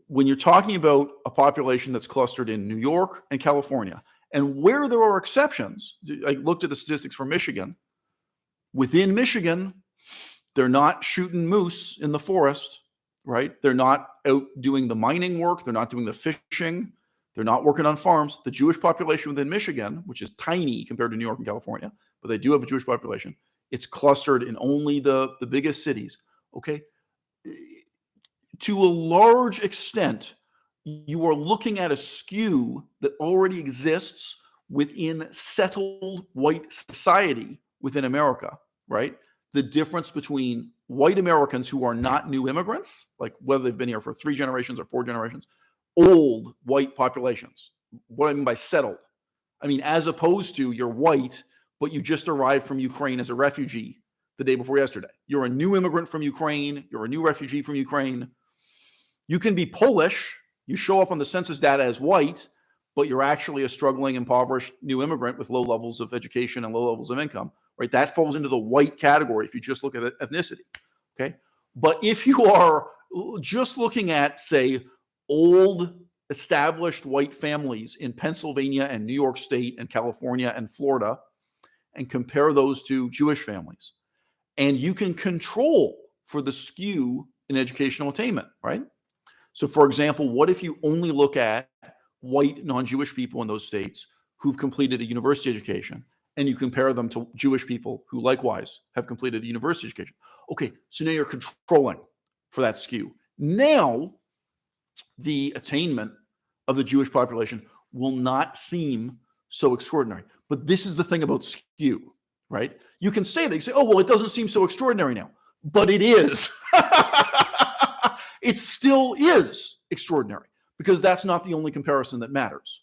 When you're talking about a population that's clustered in New York and California, and where there are exceptions, I looked at the statistics for Michigan. Within Michigan, they're not shooting moose in the forest, right? They're not out doing the mining work. They're not doing the fishing. They're not working on farms. The Jewish population within Michigan, which is tiny compared to New York and California, but they do have a Jewish population. It's clustered in only the biggest cities, okay? To a large extent, you are looking at a skew that already exists within settled white society within America, right? The difference between white Americans who are not new immigrants, like whether they've been here for 3 generations or 4 generations, old white populations. What I mean by settled, I mean, as opposed to you're white, but you just arrived from Ukraine as a refugee the day before yesterday. You're a new immigrant from Ukraine. You're a new refugee from Ukraine. You can be Polish. You show up on the census data as white, but you're actually a struggling, impoverished new immigrant with low levels of education and low levels of income, right? That falls into the white category if you just look at ethnicity, okay? But if you are just looking at, say, old established white families in Pennsylvania and New York State and California and Florida, and compare those to Jewish families, and you can control for the skew in educational attainment, right? So, for example, what if you only look at white non-Jewish people in those states who've completed a university education, and you compare them to Jewish people who likewise have completed a university education? Okay, so now you're controlling for that skew. Now, the attainment of the Jewish population will not seem so extraordinary. But this is the thing about skew, right? You can say that, you say, oh, well, it doesn't seem so extraordinary now, but it is. It still is extraordinary because that's not the only comparison that matters,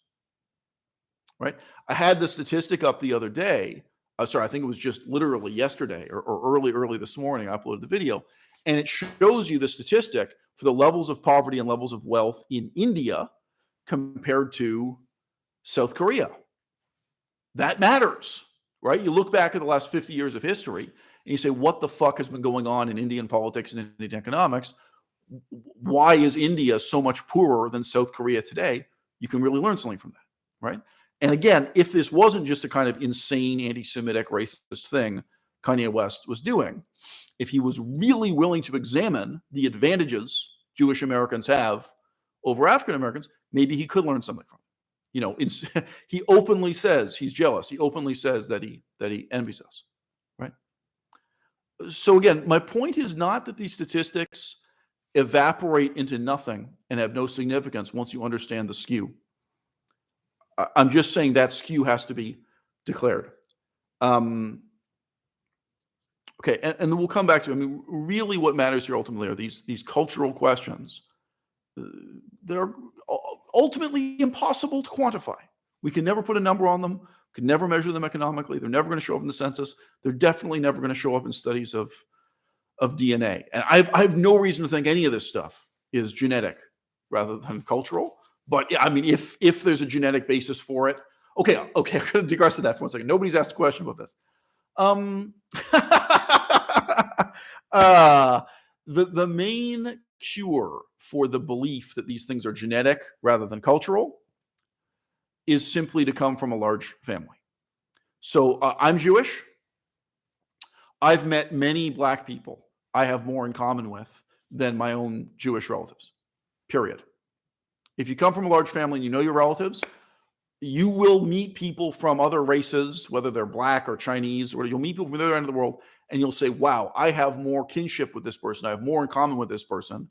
right? I had the statistic up the other day. I think it was just literally yesterday or early this morning. I uploaded the video, and it shows you the statistic for the levels of poverty and levels of wealth in India compared to South Korea. That matters, right? You look back at the last 50 years of history and you say, what the fuck has been going on in Indian politics and Indian economics? Why is India so much poorer than South Korea today? You can really learn something from that, right? And again, if this wasn't just a kind of insane anti-Semitic racist thing Kanye West was doing, if he was really willing to examine the advantages Jewish Americans have over African Americans, maybe he could learn something from it. He openly says he's jealous. He openly says that he envies us, right? So again, my point is not that these statistics evaporate into nothing and have no significance once you understand the skew. I'm just saying that skew has to be declared. Okay, and then we'll come back to, really what matters here ultimately are these cultural questions that are ultimately impossible to quantify. We can never put a number on them, can never measure them economically. They're never going to show up in the census. They're definitely never going to show up in studies of DNA. And I have no reason to think any of this stuff is genetic rather than cultural. But yeah, if there's a genetic basis for it, okay, I'm going to digress to that for 1 second. Nobody's asked a question about this. The main cure for the belief that these things are genetic rather than cultural is simply to come from a large family. So I'm Jewish. I've met many Black people I have more in common with than my own Jewish relatives, period. If you come from a large family and you know your relatives, you will meet people from other races, whether they're Black or Chinese, or you'll meet people from the other end of the world, and you'll say, wow, I have more kinship with this person. I have more in common with this person,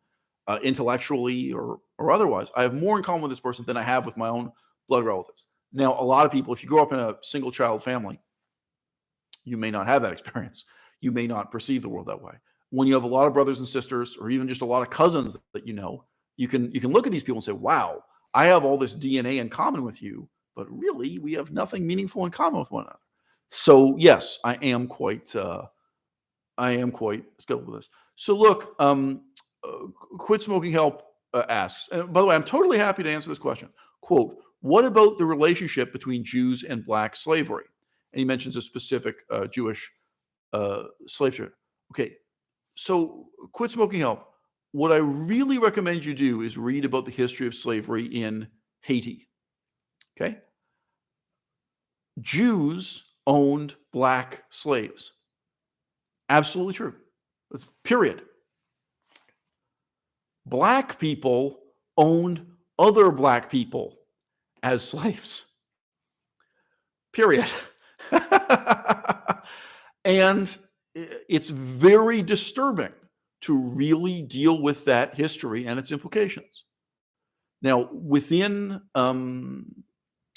intellectually or otherwise. I have more in common with this person than I have with my own blood relatives. Now, a lot of people, if you grow up in a single child family, you may not have that experience. You may not perceive the world that way. When you have a lot of brothers and sisters, or even just a lot of cousins that you know, you can look at these people and say, wow, I have all this DNA in common with you, but really we have nothing meaningful in common with one another. So yes, I am quite skilled with this. So look, Quit Smoking Help asks, and by the way, I'm totally happy to answer this question. Quote, what about the relationship between Jews and Black slavery? And he mentions a specific Jewish slave trade. Okay, so Quit Smoking Help. What I really recommend you do is read about the history of slavery in Haiti. Okay? Jews owned Black slaves. Absolutely true. That's period. Black people owned other Black people as slaves. Period. And it's very disturbing to really deal with that history and its implications. Now, within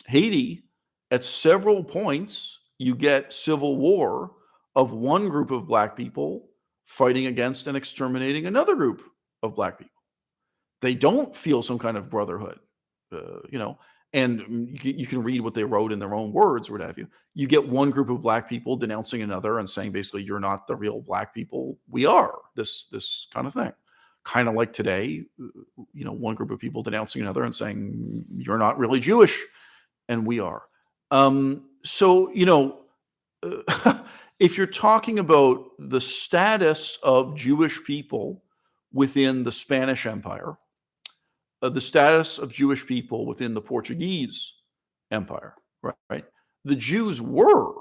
Haiti, at several points, you get civil war of one group of Black people fighting against and exterminating another group of Black people. They don't feel some kind of brotherhood, and you can read what they wrote in their own words or what have you. You get one group of Black people denouncing another and saying, basically, you're not the real Black people. We are this kind of thing. Kind of like today, one group of people denouncing another and saying, you're not really Jewish, and we are. If you're talking about the status of Jewish people within the Spanish Empire, the status of Jewish people within the Portuguese Empire, right? The Jews were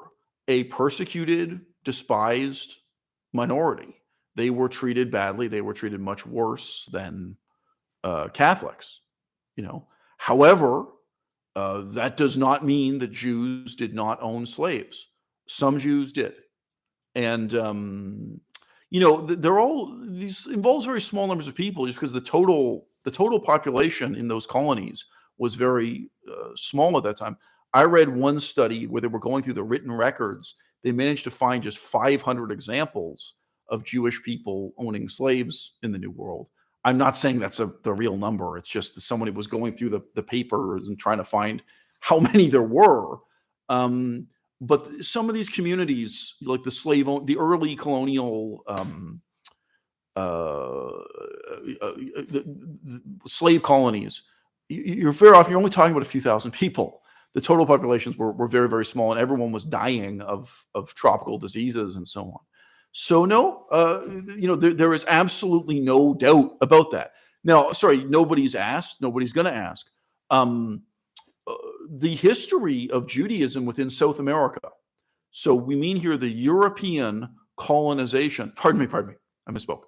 a persecuted, despised minority. They were treated badly. They were treated much worse than Catholics, However, that does not mean that Jews did not own slaves. Some Jews did. And, they're all, these involves very small numbers of people just because the total population in those colonies was very small at that time. I read one study where they were going through the written records. They managed to find just 500 examples of Jewish people owning slaves in the New World. I'm not saying that's the real number. It's just that somebody was going through the papers and trying to find how many there were. But some of these communities, like the early colonial the slave colonies, you're fair off. You're only talking about a few thousand people. The total populations were very, very small, and everyone was dying of tropical diseases and so on. So no, there is absolutely no doubt about that. Now, sorry, nobody's going to ask. The history of Judaism within South America. So we mean here the European colonization, pardon me, I misspoke.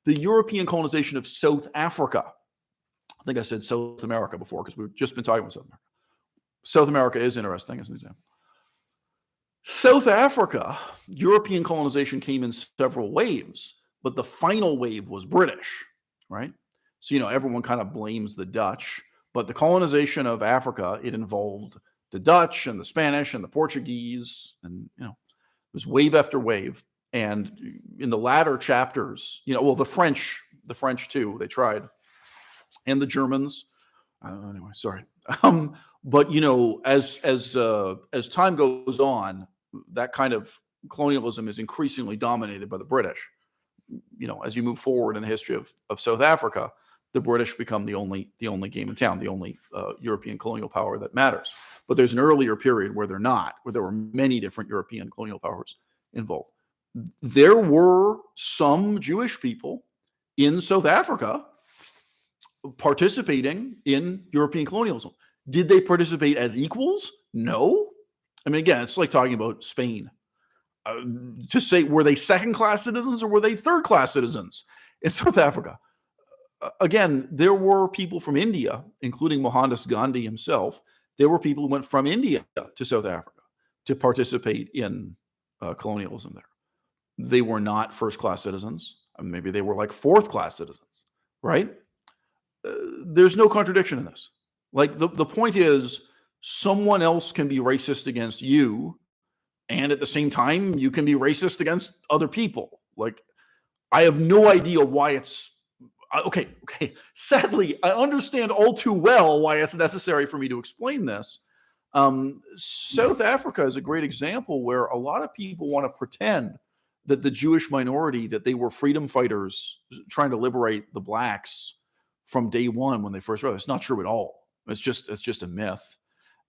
The European colonization of South Africa. I think I said South America before because we've just been talking about South America. South America is interesting as an example. South Africa, European colonization came in several waves, but the final wave was British, right? So, everyone kind of blames the Dutch, but the colonization of Africa, it involved the Dutch and the Spanish and the Portuguese, and, it was wave after wave. And in the latter chapters, the French too, they tried, and the Germans. Anyway, sorry. But as time goes on, that kind of colonialism is increasingly dominated by the British. As you move forward in the history of South Africa, the British become the only game in town, the only European colonial power that matters. But there's an earlier period where they're not, where there were many different European colonial powers involved. There were some Jewish people in South Africa participating in European colonialism. Did they participate as equals? No. I mean, again, it's like talking about Spain. To say, were they second-class citizens or were they third-class citizens in South Africa? Again, there were people from India, including Mohandas Gandhi himself. There were people who went from India to South Africa to participate in colonialism there. They were not first-class citizens. Maybe they were like fourth-class citizens, right? There's no contradiction in this. Like the point is, someone else can be racist against you, and at the same time, you can be racist against other people. Like, I have no idea why it's okay. Sadly, I understand all too well why it's necessary for me to explain this. South Africa is a great example where a lot of people want to pretend that the Jewish minority, that they were freedom fighters trying to liberate the blacks from day one when they first wrote. It's not true at all. It's just a myth.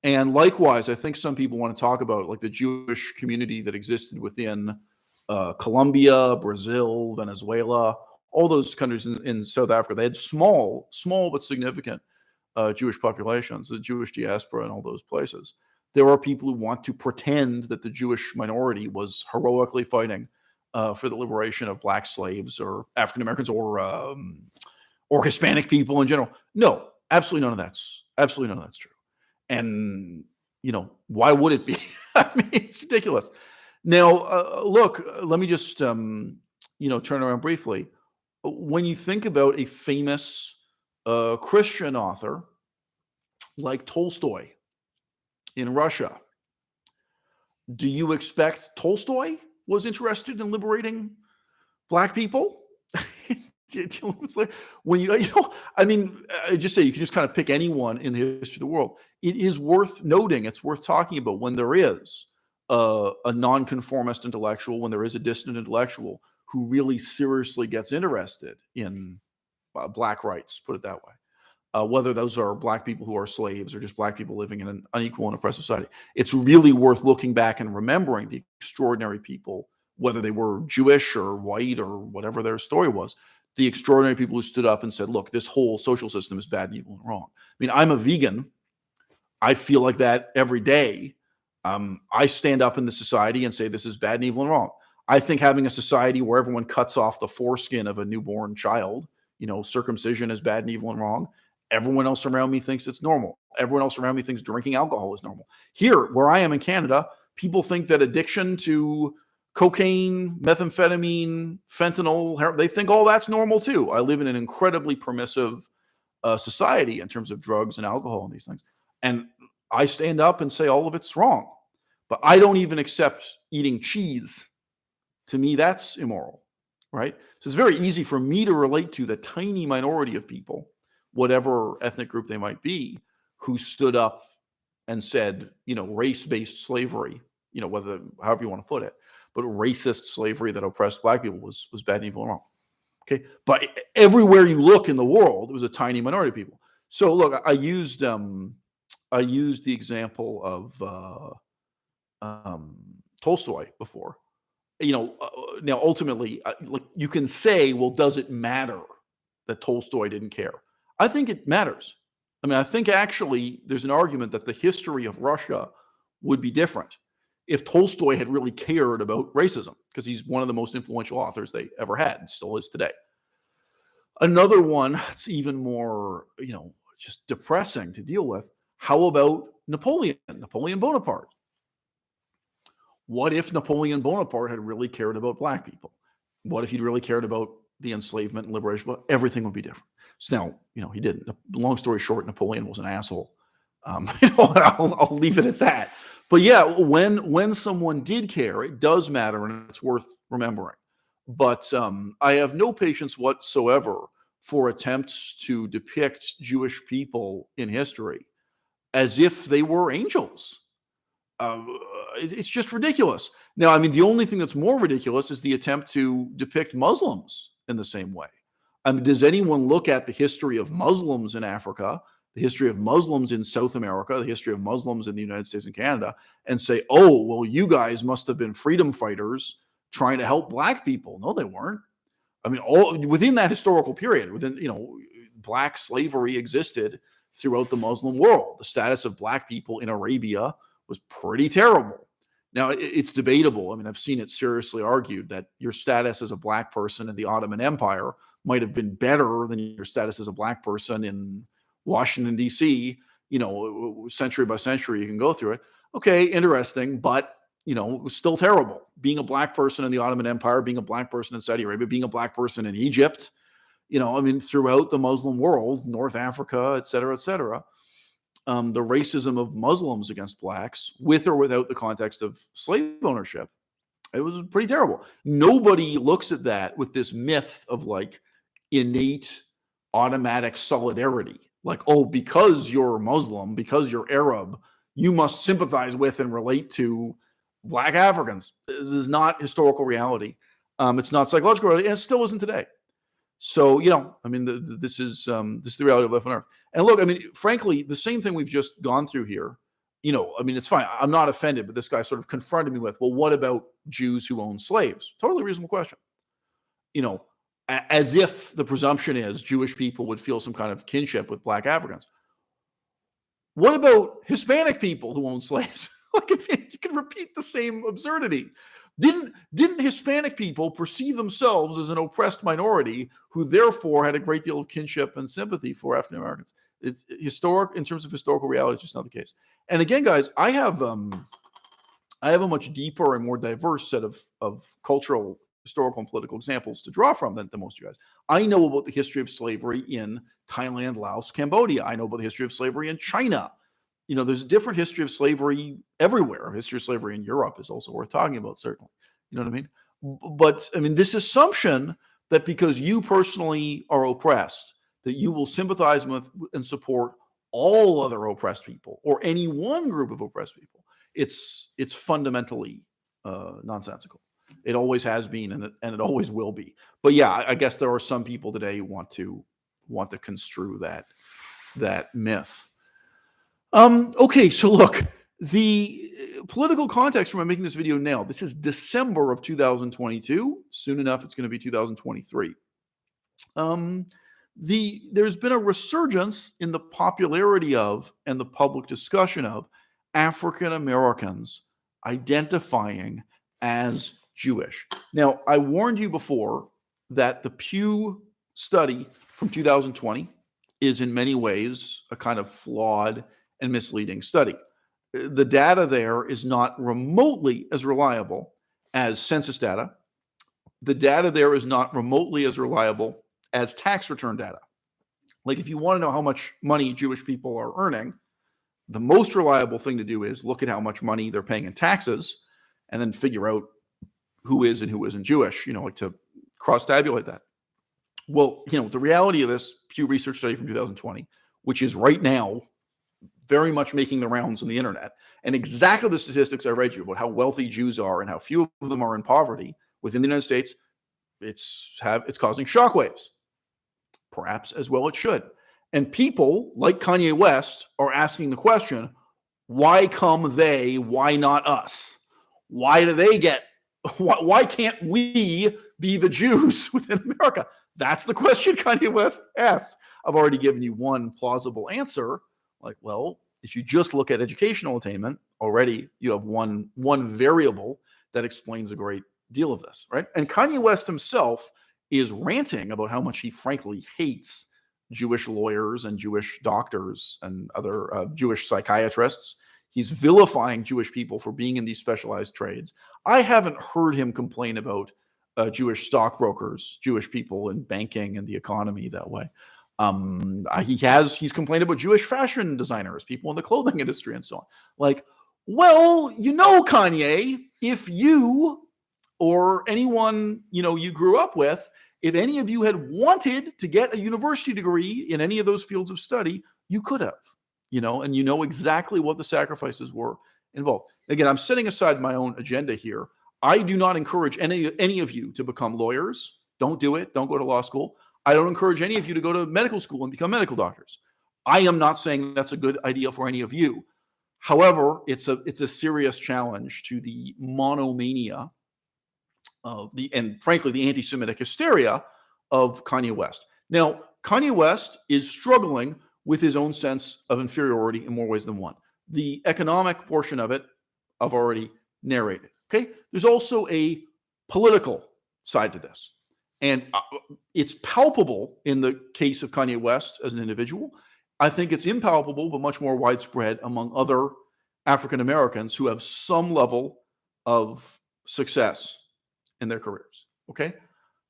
And likewise, I think some people want to talk about like the Jewish community that existed within Colombia, Brazil, Venezuela, all those countries in South Africa. They had small but significant Jewish populations, the Jewish diaspora in all those places. There are people who want to pretend that the Jewish minority was heroically fighting for the liberation of black slaves or African Americans or Hispanic people in general. No, absolutely none of that's true. And, why would it be? I mean, it's ridiculous. Now, look, let me just, turn around briefly. When you think about a famous Christian author like Tolstoy in Russia, do you expect Tolstoy was interested in liberating black people? It's like when I just say you can just kind of pick anyone in the history of the world. It is worth noting, it's worth talking about when there is a nonconformist intellectual, when there is a dissident intellectual who really seriously gets interested in black rights, put it that way. Whether those are black people who are slaves or just black people living in an unequal and oppressive society. It's really worth looking back and remembering the extraordinary people, whether they were Jewish or white or whatever their story was, the extraordinary people who stood up and said, look, this whole social system is bad, evil, and wrong. I mean, I'm a vegan. I feel like that every day. I stand up in the society and say this is bad and evil and wrong. I think having a society where everyone cuts off the foreskin of a newborn child, circumcision is bad and evil and wrong. Everyone else around me thinks it's normal. Everyone else around me thinks drinking alcohol is normal. Here, where I am in Canada, people think that addiction to cocaine, methamphetamine, fentanyl, they think all that's normal too. I live in an incredibly permissive society in terms of drugs and alcohol and these things. And I stand up and say all of it's wrong. But I don't even accept eating cheese. To me, that's immoral, right? So it's very easy for me to relate to the tiny minority of people, whatever ethnic group they might be, who stood up and said, race-based slavery, however you want to put it, but racist slavery that oppressed black people was bad and evil and wrong. Okay, but everywhere you look in the world, it was a tiny minority of people. So look, I used the example of Tolstoy before. Now ultimately, you can say, well, does it matter that Tolstoy didn't care? I think it matters. I mean, I think actually there's an argument that the history of Russia would be different if Tolstoy had really cared about racism, because he's one of the most influential authors they ever had and still is today. Another one that's even more, just depressing to deal with. How about Napoleon Bonaparte? What if Napoleon Bonaparte had really cared about black people? What if he'd really cared about the enslavement and liberation? Well, everything would be different. So now, he didn't. Long story short, Napoleon was an asshole. I'll leave it at that. But yeah, when someone did care, it does matter, and it's worth remembering. But I have no patience whatsoever for attempts to depict Jewish people in history as if they were angels. It's just ridiculous. Now, I mean, the only thing that's more ridiculous is the attempt to depict Muslims in the same way. I mean, does anyone look at the history of Muslims in Africa, the history of Muslims in South America, the history of Muslims in the United States and Canada, and say, oh, well, you guys must have been freedom fighters trying to help black people? No, they weren't. I mean, all within that historical period, black slavery existed throughout the Muslim world. The status of black people in Arabia was pretty terrible. Now, it's debatable. I mean, I've seen it seriously argued that your status as a black person in the Ottoman Empire might have been better than your status as a black person in Washington, D.C., century by century, you can go through it. Okay, interesting, but, it was still terrible. Being a black person in the Ottoman Empire, being a black person in Saudi Arabia, being a black person in Egypt, throughout the Muslim world, North Africa, et cetera, the racism of Muslims against blacks, with or without the context of slave ownership, it was pretty terrible. Nobody looks at that with this myth of like innate automatic solidarity. Like, oh, because you're Muslim, because you're Arab, you must sympathize with and relate to black Africans. This is not historical reality. It's not psychological reality, and it still isn't today. So, this is the reality of life on Earth. And look, I mean, frankly, the same thing we've just gone through here, it's fine. I'm not offended, but this guy sort of confronted me with, well, what about Jews who own slaves? Totally reasonable question. As if the presumption is Jewish people would feel some kind of kinship with black Africans. What about Hispanic people who own slaves? Like, if you can repeat the same absurdity. Didn't Hispanic people perceive themselves as an oppressed minority who therefore had a great deal of kinship and sympathy for African Americans? It's historic in terms of historical reality. It's just not the case. And again, guys, I have a much deeper and more diverse set of cultural, historical, and political examples to draw from than most of you guys. I know about the history of slavery in Thailand, Laos, Cambodia. I know about the history of slavery in China. There's a different history of slavery everywhere. History of slavery in Europe is also worth talking about, certainly. You know what I mean? But, I mean, this assumption that because you personally are oppressed, that you will sympathize with and support all other oppressed people or any one group of oppressed people, it's fundamentally nonsensical. It always has been, and it always will be. But yeah, I guess there are some people today who want to construe that myth. Okay, so look, the political context for making this video now, this is December of 2022. Soon enough, it's going to be 2023. There's been a resurgence in the popularity of and the public discussion of African Americans identifying as Jewish. Now, I warned you before that the Pew study from 2020 is in many ways a kind of flawed and misleading study. The data there is not remotely as reliable as census data. The data there is not remotely as reliable as tax return data. Like, if you want to know how much money Jewish people are earning, the most reliable thing to do is look at how much money they're paying in taxes and then figure out who is and who isn't Jewish, like to cross-tabulate that. Well, the reality of this Pew Research study from 2020, which is right now very much making the rounds on the internet, and exactly the statistics I read you about how wealthy Jews are and how few of them are in poverty within the United States, it's causing shockwaves. Perhaps as well it should. And people like Kanye West are asking the question, why come they, why not us? Why do they get, why can't we be the Jews within America? That's the question Kanye West asks. I've already given you one plausible answer. Like, well, if you just look at educational attainment, already you have one variable that explains a great deal of this, right? And Kanye West himself is ranting about how much he frankly hates Jewish lawyers and Jewish doctors and other Jewish psychiatrists. He's vilifying Jewish people for being in these specialized trades. I haven't heard him complain about Jewish stockbrokers, Jewish people in banking and the economy that way. He's complained about Jewish fashion designers, people in the clothing industry and so on. Like, well, Kanye, if you or anyone, you grew up with, if any of you had wanted to get a university degree in any of those fields of study, you could have, and exactly what the sacrifices were involved. Again, I'm setting aside my own agenda here. I do not encourage any of you to become lawyers. Don't do it. Don't go to law school. I don't encourage any of you to go to medical school and become medical doctors. I am not saying that's a good idea for any of you. However, it's a serious challenge to the monomania and frankly, the anti-Semitic hysteria of Kanye West. Now, Kanye West is struggling with his own sense of inferiority in more ways than one. The economic portion of it, I've already narrated. Okay, there's also a political side to this. And it's palpable in the case of Kanye West as an individual. I think it's impalpable, but much more widespread among other African Americans who have some level of success in their careers. Okay?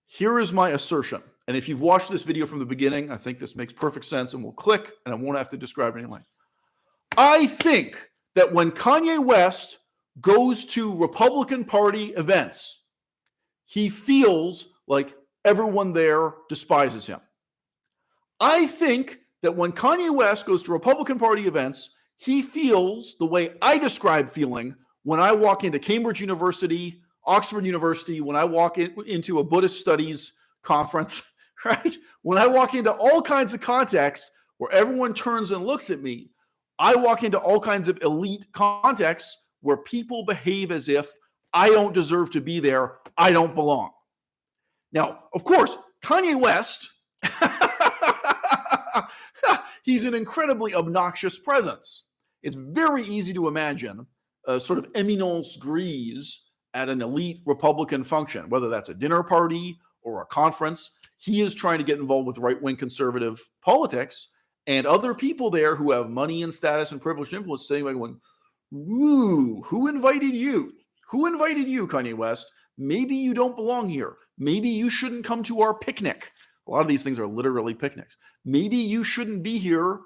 Here is my assertion. And if you've watched this video from the beginning, I think this makes perfect sense and we'll click and I won't have to describe any length. I think that when Kanye West goes to Republican Party events, he feels like everyone there despises him. I think that when Kanye West goes to Republican Party events, he feels the way I describe feeling when I walk into Cambridge University, Oxford University, when I walk into a Buddhist studies conference, right? When I walk into all kinds of contexts where everyone turns and looks at me, I walk into all kinds of elite contexts where people behave as if I don't deserve to be there, I don't belong. Now, of course, Kanye West, he's an incredibly obnoxious presence. It's very easy to imagine a sort of eminence grise at an elite Republican function, whether that's a dinner party or a conference. He is trying to get involved with right-wing conservative politics, and other people there who have money and status and privilege and influence sitting there going, ooh, who invited you? Who invited you, Kanye West? Maybe you don't belong here. Maybe you shouldn't come to our picnic. A lot of these things are literally picnics. Maybe you shouldn't be here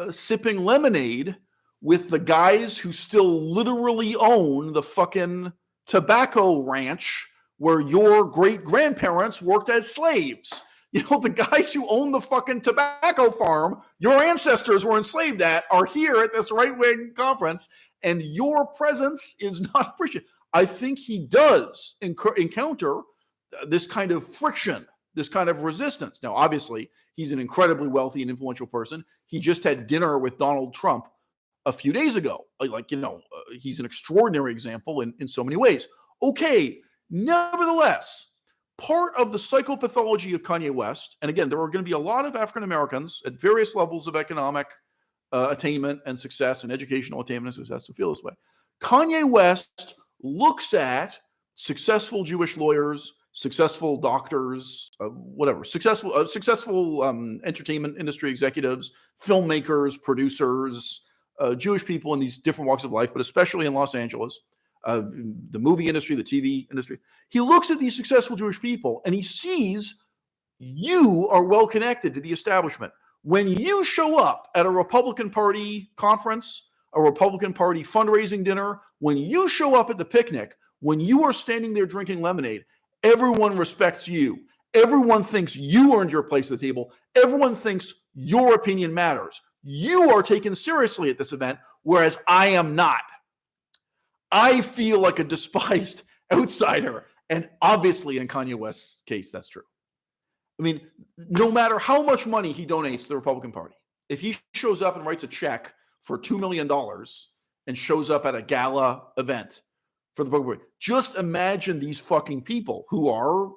sipping lemonade with the guys who still literally own the fucking tobacco ranch where your great-grandparents worked as slaves. The guys who own the fucking tobacco farm your ancestors were enslaved at are here at this right-wing conference, and your presence is not appreciated. I think he does encounter this kind of friction, this kind of resistance. Now, obviously, he's an incredibly wealthy and influential person. He just had dinner with Donald Trump a few days ago. He's an extraordinary example in so many ways. Okay, nevertheless, part of the psychopathology of Kanye West, and again, there are going to be a lot of African Americans at various levels of economic attainment and success and educational attainment and success who feel this way. Kanye West looks at successful Jewish lawyers, successful doctors, successful entertainment industry executives, filmmakers, producers, Jewish people in these different walks of life, but especially in Los Angeles, the movie industry, the TV industry. He looks at these successful Jewish people and he sees you are well connected to the establishment. When you show up at a Republican Party conference, a Republican Party fundraising dinner, when you show up at the picnic, when you are standing there drinking lemonade, everyone respects you. Everyone thinks you earned your place at the table. Everyone thinks your opinion matters. You are taken seriously at this event, whereas I am not. I feel like a despised outsider. And obviously, in Kanye West's case, that's true. I mean, no matter how much money he donates to the Republican Party, if he shows up and writes a check for $2 million and shows up at a gala event for the Republican Party, just imagine these fucking people who are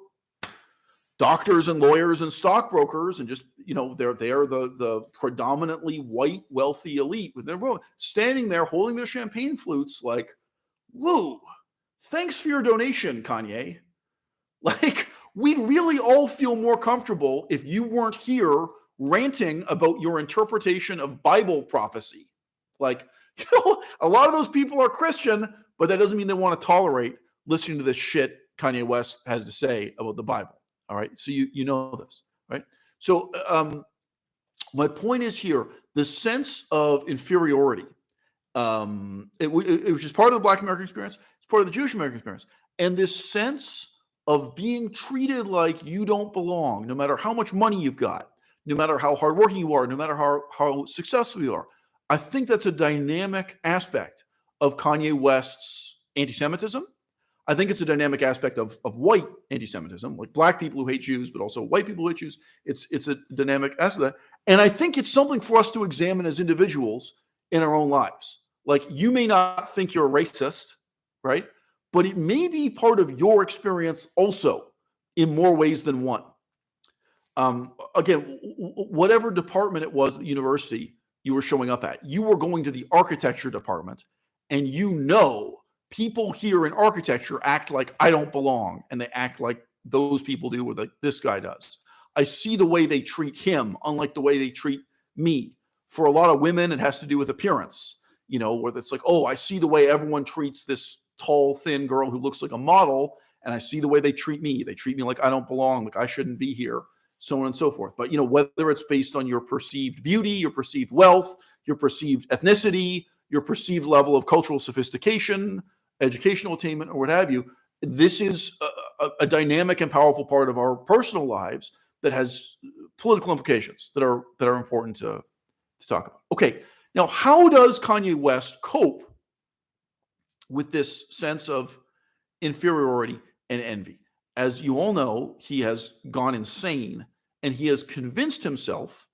doctors and lawyers and stockbrokers and just, they're the predominantly white wealthy elite with their standing there holding their champagne flutes like, whoa, thanks for your donation, Kanye. Like, we'd really all feel more comfortable if you weren't here ranting about your interpretation of Bible prophecy. Like, a lot of those people are Christian, but that doesn't mean they want to tolerate listening to this shit Kanye West has to say about the Bible. All right. So you know this, right? So my point is here, the sense of inferiority, which is part of the Black American experience, it's part of the Jewish American experience. And this sense of being treated like you don't belong, no matter how much money you've got, no matter how hardworking you are, no matter how successful you are. I think that's a dynamic aspect of Kanye West's anti-Semitism. I think it's a dynamic aspect of white anti-Semitism, like black people who hate Jews, but also white people who hate Jews. It's a dynamic aspect of that. And I think it's something for us to examine as individuals in our own lives. Like, you may not think you're a racist, right? But it may be part of your experience also in more ways than one. Again, whatever department it was at the university you were showing up at, you were going to the architecture department, and people here in architecture act like I don't belong, and they act like those people do, or like this guy does. I see the way they treat him, unlike the way they treat me. For a lot of women, it has to do with appearance, where it's like, oh, I see the way everyone treats this tall, thin girl who looks like a model, and I see the way they treat me. They treat me like I don't belong, like I shouldn't be here, so on and so forth. But, whether it's based on your perceived beauty, your perceived wealth, your perceived ethnicity, your perceived level of cultural sophistication, educational attainment, or what have you, this is a dynamic and powerful part of our personal lives that has political implications that are important to talk about. Okay, now how does Kanye West cope with this sense of inferiority and envy? As you all know, he has gone insane, and he has convinced himself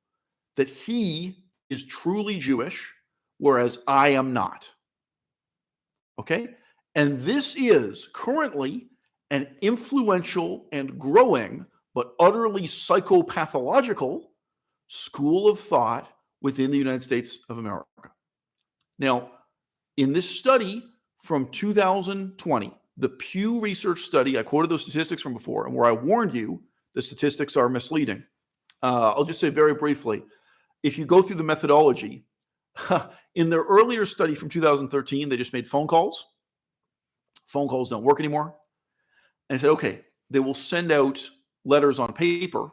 that he is truly Jewish, whereas I am not. Okay? And this is currently an influential and growing, but utterly psychopathological school of thought within the United States of America. Now, in this study from 2020, the Pew Research study, I quoted those statistics from before, and where I warned you the statistics are misleading. I'll just say very briefly, if you go through the methodology, in their earlier study from 2013, they just made phone calls. Phone calls don't work anymore. And I said, okay, they will send out letters on paper,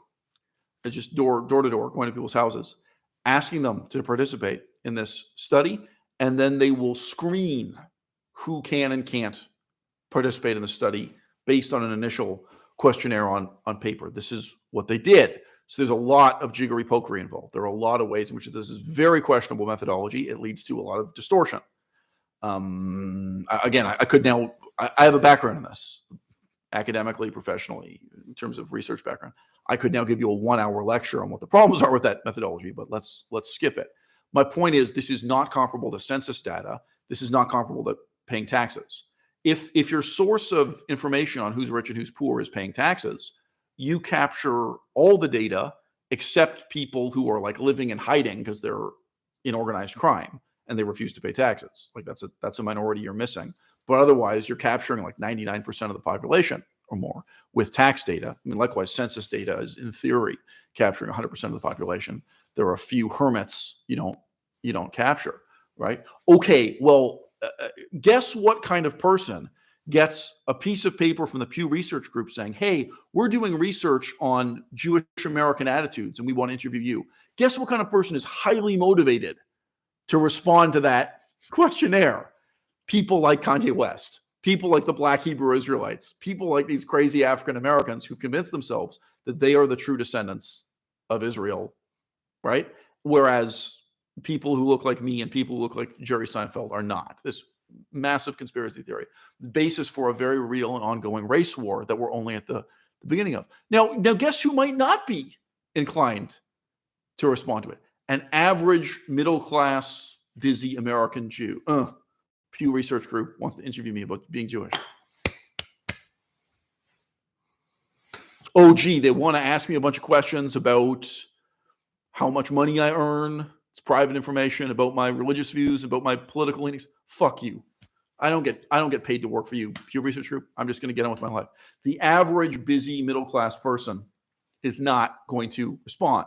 just door to door, going to people's houses, asking them to participate in this study, and then they will screen who can and can't participate in the study based on an initial questionnaire on paper. This is what they did. So there's a lot of jiggery pokery involved. There are a lot of ways in which this is very questionable methodology. It leads to a lot of distortion. Again, I have a background in this, academically, professionally, in terms of research background. I could now give you a 1-hour lecture on what the problems are with that methodology, but let's skip it. My point is, this is not comparable to census data. This is not comparable to paying taxes. If your source of information on who's rich and who's poor is paying taxes, you capture all the data except people who are like living in hiding because they're in organized crime and they refuse to pay taxes. Like that's a minority you're missing. But otherwise, you're capturing like 99% of the population or more with tax data. I mean, likewise, census data is in theory capturing 100% of the population. There are a few hermits you don't capture, right? Okay, well, guess what kind of person gets a piece of paper from the Pew Research Group saying, hey, we're doing research on Jewish American attitudes and we want to interview you. Guess what kind of person is highly motivated to respond to that questionnaire? People like Kanye West, people like the Black Hebrew Israelites, people like these crazy African Americans who convince themselves that they are the true descendants of Israel, right? Whereas people who look like me and people who look like Jerry Seinfeld are not. This massive conspiracy theory, the basis for a very real and ongoing race war that we're only at the beginning of. Now, guess who might not be inclined to respond to it? An average middle-class, busy American Jew. Pew Research Group wants to interview me about being Jewish. oh, gee, they want to ask me a bunch of questions about how much money I earn. It's private information about my religious views, about my political leanings. Fuck you. I don't get paid to work for you, Pew Research Group. I'm just going to get on with my life. The average busy middle class person is not going to respond.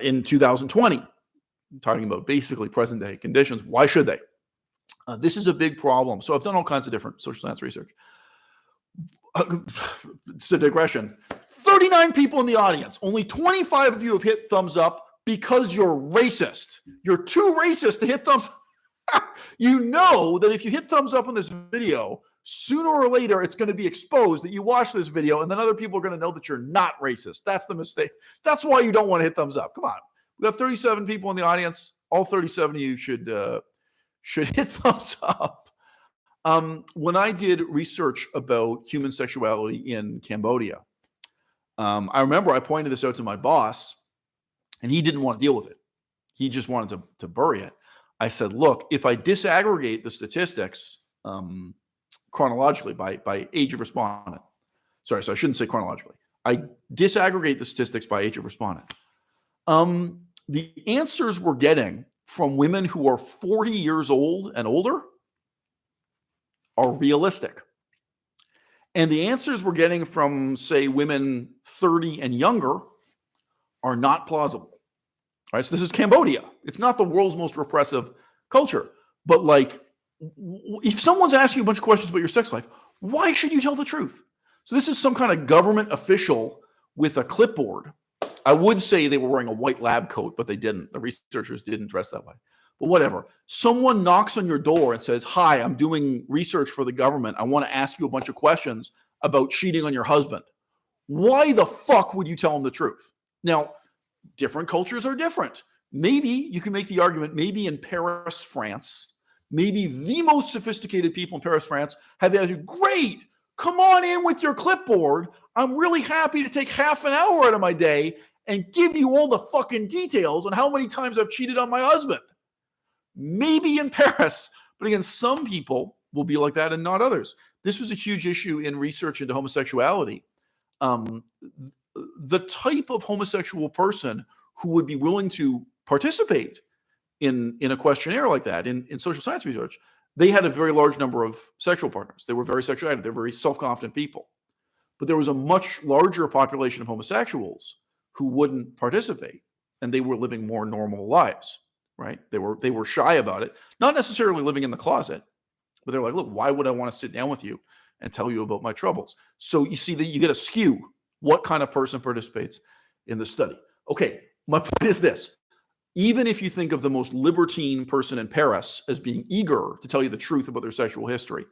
In 2020, I'm talking about basically present day conditions. Why should they? This is a big problem. So I've done all kinds of different social science research. It's a digression. 39 people in the audience. Only 25 of you have hit thumbs up because you're racist. You're too racist to hit thumbs up. You know that if you hit thumbs up on this video, sooner or later it's going to be exposed that you watched this video, and then other people are going to know that you're not racist. That's the mistake. That's why you don't want to hit thumbs up. Come on. We got 37 people in the audience. All 37 of you should hit thumbs up. When I did research about human sexuality in Cambodia, I remember I pointed this out to my boss, and he didn't want to deal with it. He just wanted to bury it. I said, look, if I disaggregate the statistics chronologically by age of respondent, sorry, so I shouldn't say chronologically. I disaggregate the statistics by age of respondent. The answers we're getting from women who are 40 years old and older are realistic. And the answers we're getting from, say, women 30 and younger are not plausible. All right, so this is Cambodia. It's not the world's most repressive culture. But like, if someone's asking you a bunch of questions about your sex life, why should you tell the truth? So this is some kind of government official with a clipboard. I would say they were wearing a white lab coat, but they didn't. The researchers didn't dress that way. But whatever. Someone knocks on your door and says, hi, I'm doing research for the government. I want to ask you a bunch of questions about cheating on your husband. Why the fuck would you tell them the truth? Now, different cultures are different. Maybe you can make the argument, maybe in Paris, France, maybe the most sophisticated people in Paris, France have the attitude, great, come on in with your clipboard. I'm really happy to take half an hour out of my day and give you all the fucking details on how many times I've cheated on my husband. Maybe in Paris, but again, some people will be like that and not others. This was a huge issue in research into homosexuality. The type of homosexual person who would be willing to participate in a questionnaire like that, in social science research, they had a very large number of sexual partners. They were very sexually active. They're very self-confident people. But there was a much larger population of homosexuals who wouldn't participate, and they were living more normal lives, right? They were shy about it, not necessarily living in the closet, but they're like, look, why would I want to sit down with you and tell you about my troubles? So you see that you get a skew. What kind of person participates in the study? Okay, my point is this. Even if you think of the most libertine person in Paris as being eager to tell you the truth about their sexual history,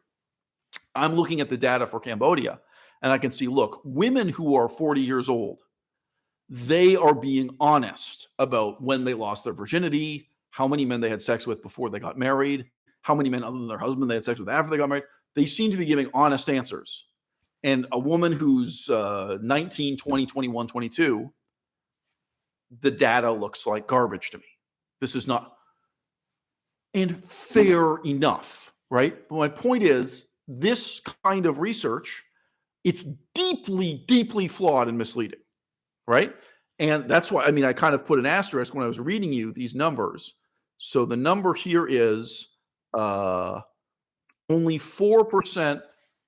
I'm looking at the data for Cambodia, and I can see, look, women who are 40 years old, they are being honest about when they lost their virginity, how many men they had sex with before they got married, how many men other than their husband they had sex with after they got married. They seem to be giving honest answers. And a woman who's 19, 20, 21, 22, the data looks like garbage to me. This is not, and fair enough, right? But my point is, this kind of research, it's deeply, deeply flawed and misleading, right? And that's why, I mean, I kind of put an asterisk when I was reading you these numbers. So the number here is only 4%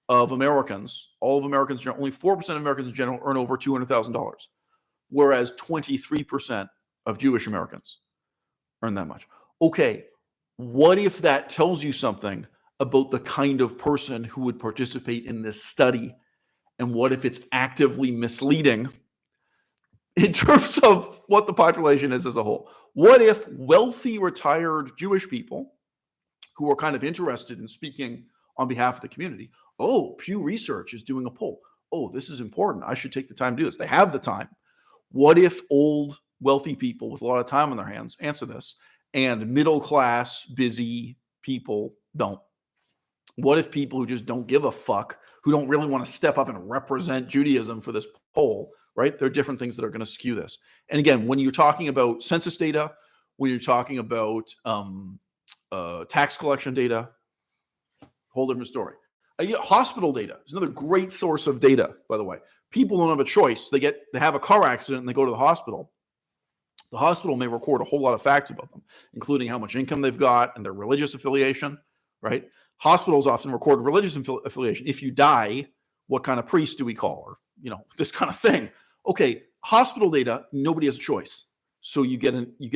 of Americans, all of Americans, only 4% of Americans in general earn over $200,000, whereas 23% of Jewish Americans earn that much. Okay, what if that tells you something about the kind of person who would participate in this study? And what if it's actively misleading in terms of what the population is as a whole? What if wealthy retired Jewish people who are kind of interested in speaking on behalf of the community, oh, Pew Research is doing a poll. Oh, this is important. I should take the time to do this. They have the time. What if old, wealthy people with a lot of time on their hands answer this, and middle-class, busy people don't? What if people who just don't give a fuck, who don't really want to step up and represent Judaism for this poll, right? There are different things that are going to skew this. And again, when you're talking about census data, when you're talking about tax collection data, whole different story. Hospital data is another great source of data, by the way. People don't have a choice. They have a car accident and they go to the hospital. The hospital may record a whole lot of facts about them, including how much income they've got and their religious affiliation, right? Hospitals often record religious affiliation. If you die, what kind of priest do we call? Or, this kind of thing. Okay, hospital data, nobody has a choice. So you get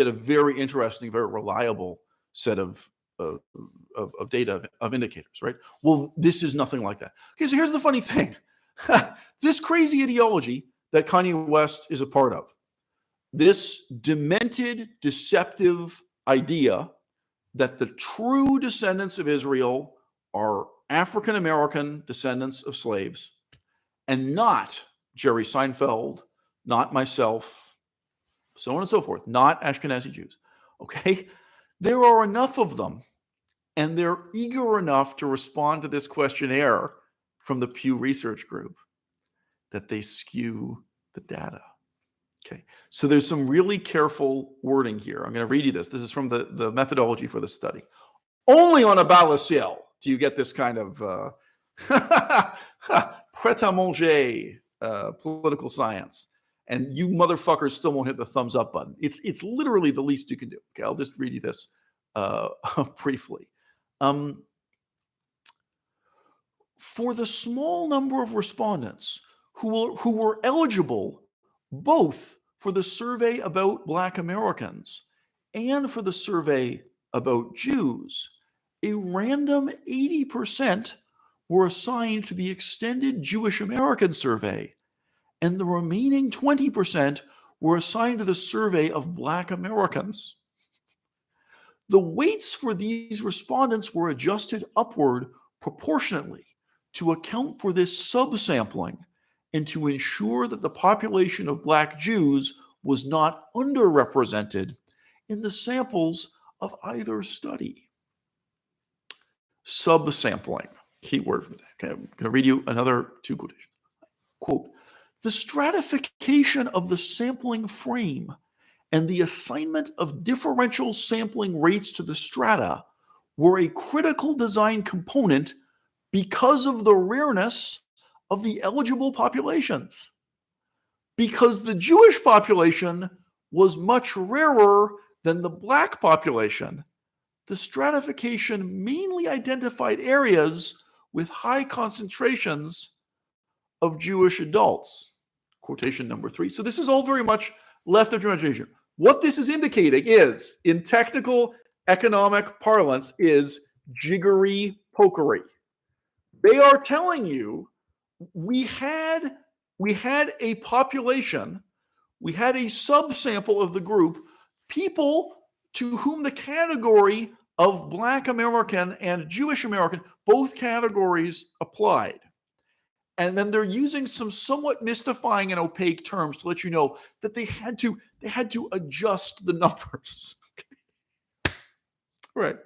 a very interesting, very reliable set of data, of indicators, right? Well, this is nothing like that. Okay, so here's the funny thing. This crazy ideology that Kanye West is a part of, this demented, deceptive idea that the true descendants of Israel are African American descendants of slaves, and not Jerry Seinfeld, not myself, so on and so forth, not Ashkenazi Jews. Okay? There are enough of them, and they're eager enough to respond to this questionnaire from the Pew Research Group that they skew the data. Okay, so there's some really careful wording here. I'm going to read you this. This is from the methodology for the study. Only on à-bas-le-ciel do you get this kind of pret-à-manger political science. And you motherfuckers still won't hit the thumbs up button. It's literally the least you can do. Okay, I'll just read you this briefly. For the small number of respondents who were eligible both for the survey about Black Americans and for the survey about Jews, a random 80% were assigned to the extended Jewish American survey, and the remaining 20% were assigned to the survey of Black Americans. The weights for these respondents were adjusted upward proportionately to account for this subsampling and to ensure that the population of Black Jews was not underrepresented in the samples of either study. Subsampling, key word for the day. Okay, I'm going to read you another two quotations. Quote, the stratification of the sampling frame and the assignment of differential sampling rates to the strata were a critical design component because of the rareness of the eligible populations. Because the Jewish population was much rarer than the Black population, the stratification mainly identified areas with high concentrations of Jewish adults. Quotation number 3. So this is all very much left of imagination. What this is indicating is, in technical economic parlance, is jiggery pokery. They are telling you we had a population, we had a subsample of the group, people to whom the category of Black American and Jewish American, both categories applied. And then they're using some somewhat mystifying and opaque terms to let you know that they had to adjust the numbers. Right.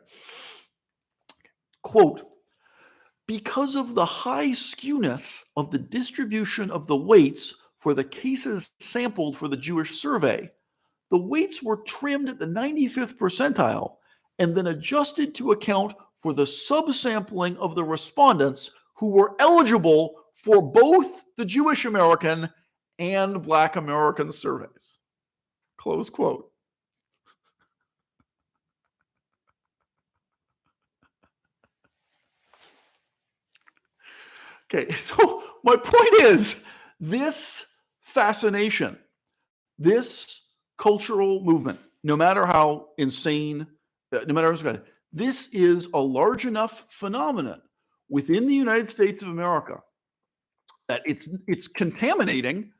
Quote, because of the high skewness of the distribution of the weights for the cases sampled for the Jewish survey, the weights were trimmed at the 95th percentile and then adjusted to account for the subsampling of the respondents who were eligible for both the Jewish American and Black American surveys. Close quote. Okay, so my point is, this fascination, this cultural movement, no matter how insane, no matter what's going on, this is a large enough phenomenon within the United States of America that it's contaminating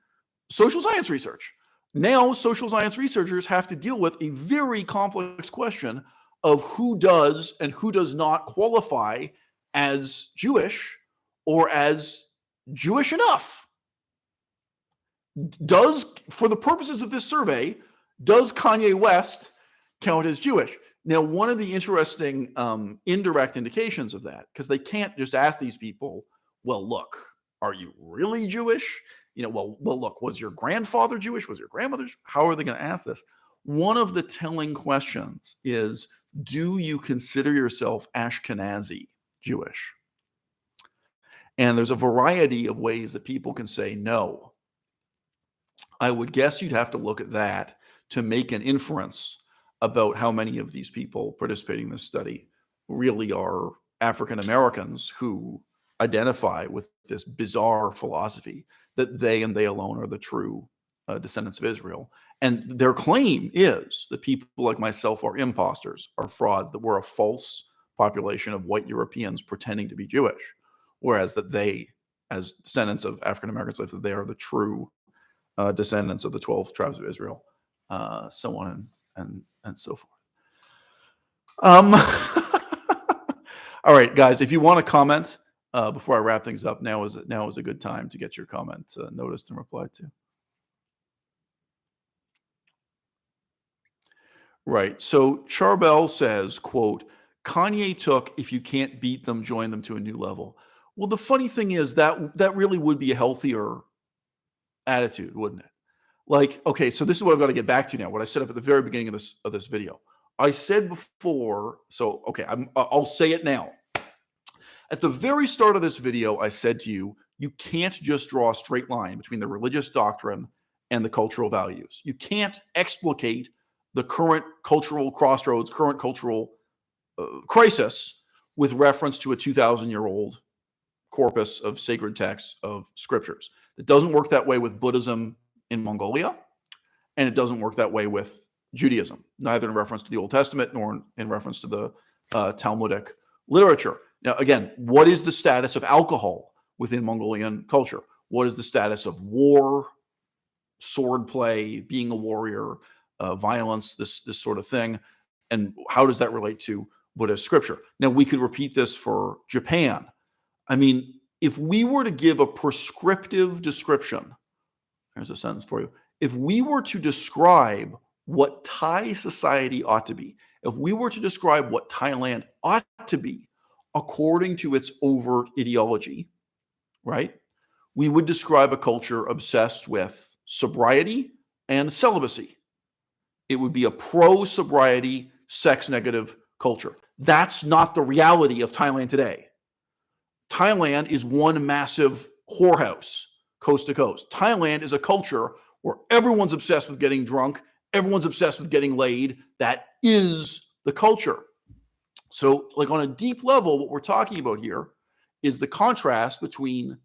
social science research. Now, social science researchers have to deal with a very complex question of who does and who does not qualify as Jewish or as Jewish enough. For the purposes of this survey, does Kanye West count as Jewish? Now, one of the interesting indirect indications of that, because they can't just ask these people, well, look, are you really Jewish? Well, look, was your grandfather Jewish? Was your grandmother? How are they going to ask this? One of the telling questions is, do you consider yourself Ashkenazi Jewish? And there's a variety of ways that people can say no. I would guess you'd have to look at that to make an inference about how many of these people participating in this study really are African Americans who identify with this bizarre philosophy that they and they alone are the true descendants of Israel. And their claim is that people like myself are imposters, are frauds, that we're a false population of white Europeans pretending to be Jewish, whereas that they, as descendants of African Americans, that they are the true descendants of the 12 tribes of Israel, so on and so forth. All right, guys, if you want to comment before I wrap things up, now is a good time to get your comment noticed and replied to. Right. So Charbel says, quote, Kanye took, if you can't beat them, join them to a new level. Well, the funny thing is that really would be a healthier attitude, wouldn't it? Like, okay, so this is what I've got to get back to now. What I said up at the very beginning of this video. I said before, so okay, I'll say it now. At the very start of this video, I said to you, you can't just draw a straight line between the religious doctrine and the cultural values. You can't explicate the current cultural crossroads, current cultural crisis with reference to a 2,000-year-old corpus of sacred texts of scriptures. It doesn't work that way with Buddhism in Mongolia, and it doesn't work that way with Judaism, neither in reference to the Old Testament nor in reference to the Talmudic literature. Now, again, what is the status of alcohol within Mongolian culture? What is the status of war, sword play, being a warrior, violence, this sort of thing? And how does that relate to Buddhist scripture? Now, we could repeat this for Japan. I mean, if we were to give a prescriptive description, here's a sentence for you. If we were to describe what Thai society ought to be, if we were to describe what Thailand ought to be according to its overt ideology, right, we would describe a culture obsessed with sobriety and celibacy. It would be a pro-sobriety, sex-negative culture. That's not the reality of Thailand today. Thailand is one massive whorehouse, coast to coast. Thailand is a culture where everyone's obsessed with getting drunk, everyone's obsessed with getting laid. That is the culture. So, like on a deep level, what we're talking about here is the contrast between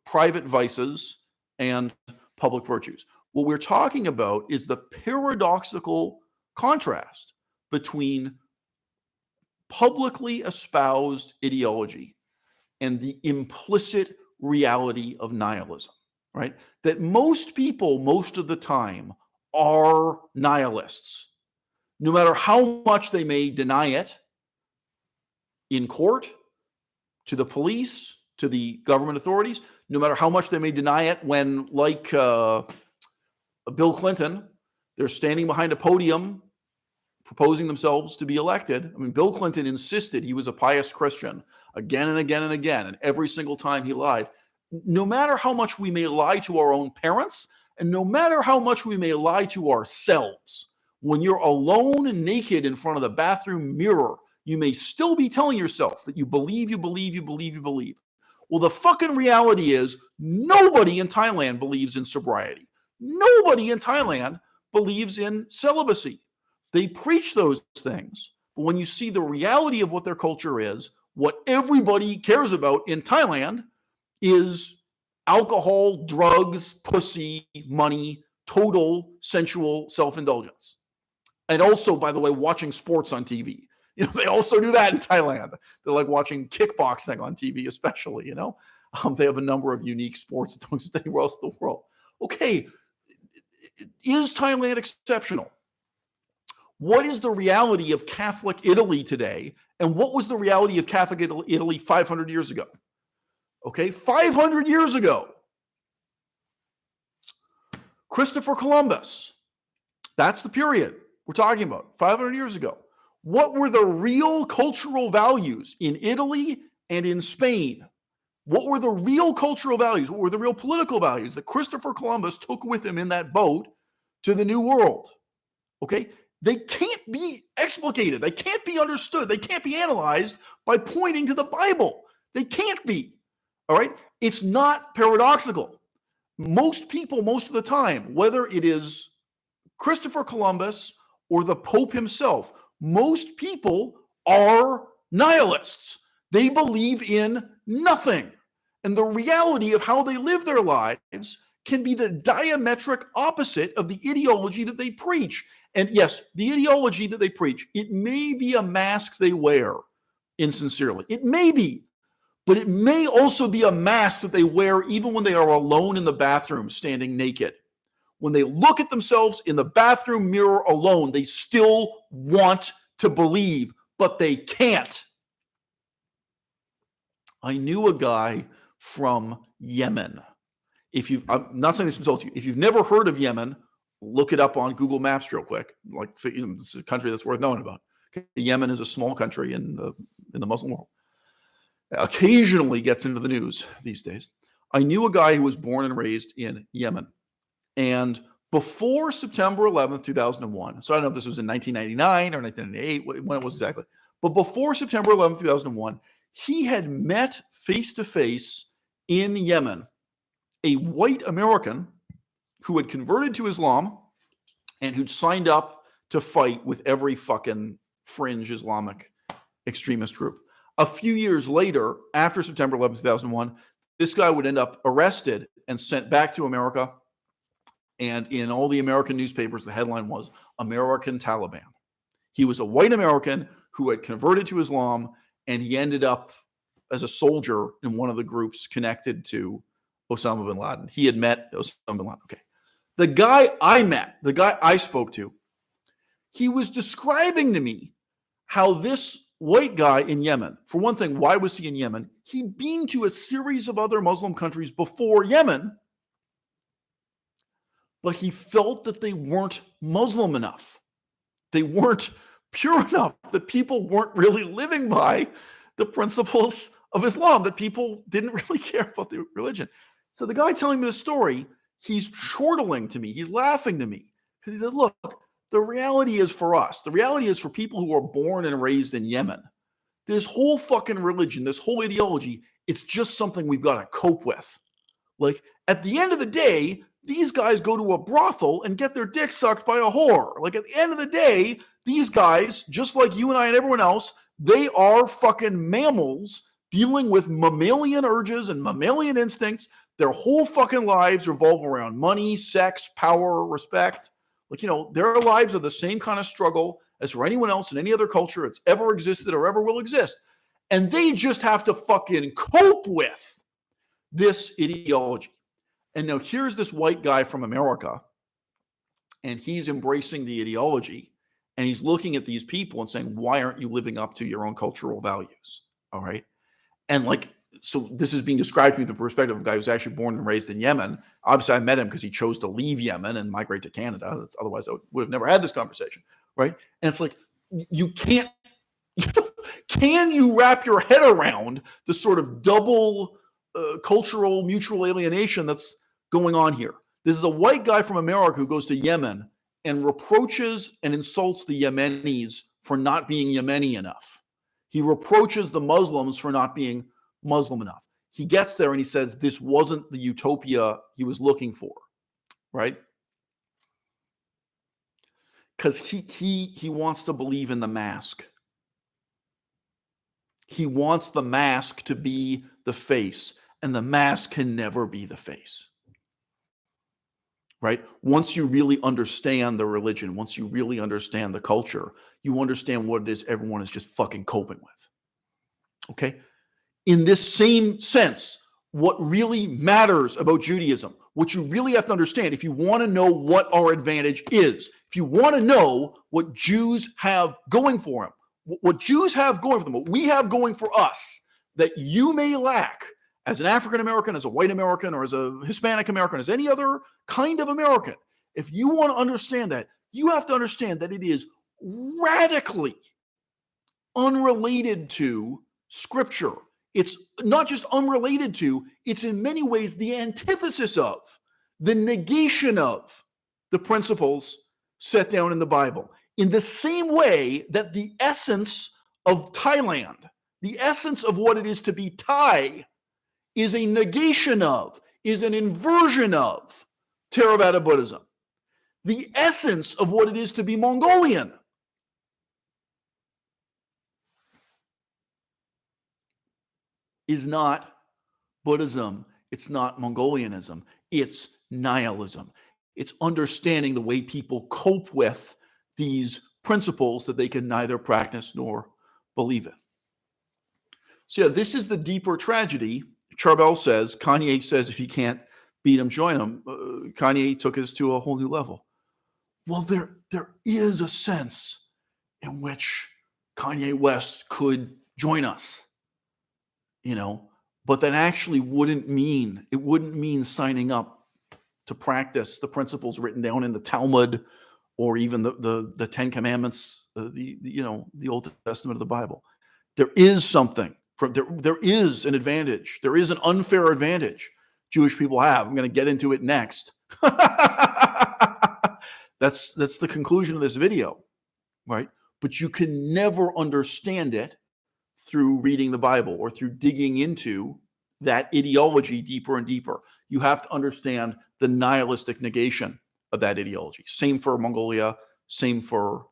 private vices and public virtues. What we're talking about is the paradoxical contrast between publicly espoused ideology and the implicit reality of nihilism, right? That most people, most of the time, are nihilists. No matter how much they may deny it in court, to the police, to the government authorities, no matter how much they may deny it when, like Bill Clinton, they're standing behind a podium proposing themselves to be elected. I mean, Bill Clinton insisted he was a pious Christian again and again and again, and every single time he lied. No matter how much we may lie to our own parents, and no matter how much we may lie to ourselves, when you're alone and naked in front of the bathroom mirror, you may still be telling yourself that you believe, you believe, you believe, you believe. Well, the fucking reality is nobody in Thailand believes in sobriety. Nobody in Thailand believes in celibacy. They preach those things, but when you see the reality of what their culture is, what everybody cares about in Thailand is alcohol, drugs, pussy, money, total sensual self-indulgence. And also, by the way, watching sports on TV. You know, they also do that in Thailand. They like watching kickboxing on TV, especially, you know. They have a number of unique sports that don't exist anywhere else in the world. Okay, is Thailand exceptional? What is the reality of Catholic Italy today? And what was the reality of Catholic Italy 500 years ago? Okay, 500 years ago. Christopher Columbus. That's the period we're talking about, 500 years ago. What were the real cultural values in Italy and in Spain? What were the real cultural values? What were the real political values that Christopher Columbus took with him in that boat to the New World? Okay, they can't be explicated. They can't be understood. They can't be analyzed by pointing to the Bible. They can't be. All right? It's not paradoxical. Most people, most of the time, whether it is Christopher Columbus or the Pope himself, most people are nihilists. They believe in nothing. And the reality of how they live their lives can be the diametric opposite of the ideology that they preach. And yes, the ideology that they preach, it may be a mask they wear insincerely. It may be. But it may also be a mask that they wear even when they are alone in the bathroom, standing naked. When they look at themselves in the bathroom mirror alone, they still want to believe, but they can't. I knew a guy from Yemen. I'm not saying this insults you. If you've never heard of Yemen, look it up on Google Maps real quick. Like, it's a country that's worth knowing about. Okay? Yemen is a small country in the Muslim world. Occasionally gets into the news these days. I knew a guy who was born and raised in Yemen. And before September 11th, 2001, so I don't know if this was in 1999 or 1998, when it was exactly, but before September 11th, 2001, he had met face-to-face in Yemen a white American who had converted to Islam and who'd signed up to fight with every fucking fringe Islamic extremist group. A few years later, after September 11th, 2001, this guy would end up arrested and sent back to America. And in all the American newspapers, the headline was American Taliban. He was a white American who had converted to Islam, and he ended up as a soldier in one of the groups connected to Osama bin Laden. He had met Osama bin Laden. Okay. The guy I met, the guy I spoke to, he was describing to me how this white guy in Yemen, for one thing, why was he in Yemen? He'd been to a series of other Muslim countries before Yemen, but he felt that they weren't Muslim enough. They weren't pure enough, that people weren't really living by the principles of Islam, that people didn't really care about the religion. So the guy telling me the story, he's chortling to me, he's laughing to me, because he said, look, the reality is for us, the reality is for people who are born and raised in Yemen, this whole fucking religion, this whole ideology, it's just something we've got to cope with. Like, at the end of the day, these guys go to a brothel and get their dick sucked by a whore. Like, at the end of the day, these guys, just like you and I and everyone else, they are fucking mammals dealing with mammalian urges and mammalian instincts. Their whole fucking lives revolve around money, sex, power, respect. Like, their lives are the same kind of struggle as for anyone else in any other culture that's ever existed or ever will exist. And they just have to fucking cope with this ideology. And now here's this white guy from America, and he's embracing the ideology, and he's looking at these people and saying, why aren't you living up to your own cultural values? All right. And so this is being described to me from the perspective of a guy who's actually born and raised in Yemen. Obviously, I met him because he chose to leave Yemen and migrate to Canada. Otherwise, I would have never had this conversation, right? And it's like, you can't, can you wrap your head around the sort of double cultural mutual alienation that's going on here? This is a white guy from America who goes to Yemen and reproaches and insults the Yemenis for not being Yemeni enough. He reproaches the Muslims for not being Muslim enough. He gets there and he says this wasn't the utopia he was looking for, right? Because he wants to believe in the mask. He wants the mask to be the face, and the mask can never be the face. Right? Once you really understand the religion, once you really understand the culture, you understand what it is everyone is just fucking coping with. Okay? In this same sense, what really matters about Judaism, what you really have to understand, if you want to know what our advantage is, if you want to know what Jews have going for them, what Jews have going for them, what we have going for us, that you may lack as an African American, as a white American, or as a Hispanic American, as any other kind of American, if you want to understand that, you have to understand that it is radically unrelated to Scripture. It's not just unrelated to, it's in many ways the antithesis of, the negation of the principles set down in the Bible. In the same way that the essence of Thailand, the essence of what it is to be Thai, is a negation of, is an inversion of Theravada Buddhism. The essence of what it is to be Mongolian. Is not Buddhism. It's not Mongolianism. It's nihilism. It's understanding the way people cope with these principles that they can neither practice nor believe in. So yeah, this is the deeper tragedy. Charbel says, Kanye says, if you can't beat him, join him. Kanye took us to a whole new level. Well, there is a sense in which Kanye West could join us, but that actually wouldn't mean signing up to practice the principles written down in the Talmud or even the Ten Commandments, the Old Testament of the Bible. There is something there is an advantage. There is an unfair advantage Jewish people have. I'm going to get into it next. That's the conclusion of this video, right? But you can never understand it through reading the Bible or through digging into that ideology deeper and deeper. You have to understand the nihilistic negation of that ideology. Same for Mongolia, same for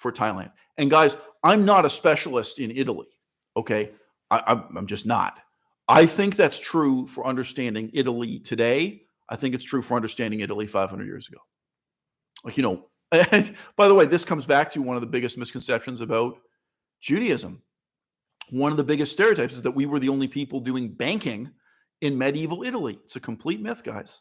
Thailand. And guys, I'm not a specialist in Italy, okay? I'm just not. I think that's true for understanding Italy today. I think it's true for understanding Italy 500 years ago. And by the way, this comes back to one of the biggest misconceptions about Judaism. One of the biggest stereotypes is that we were the only people doing banking in medieval Italy. It's a complete myth, guys.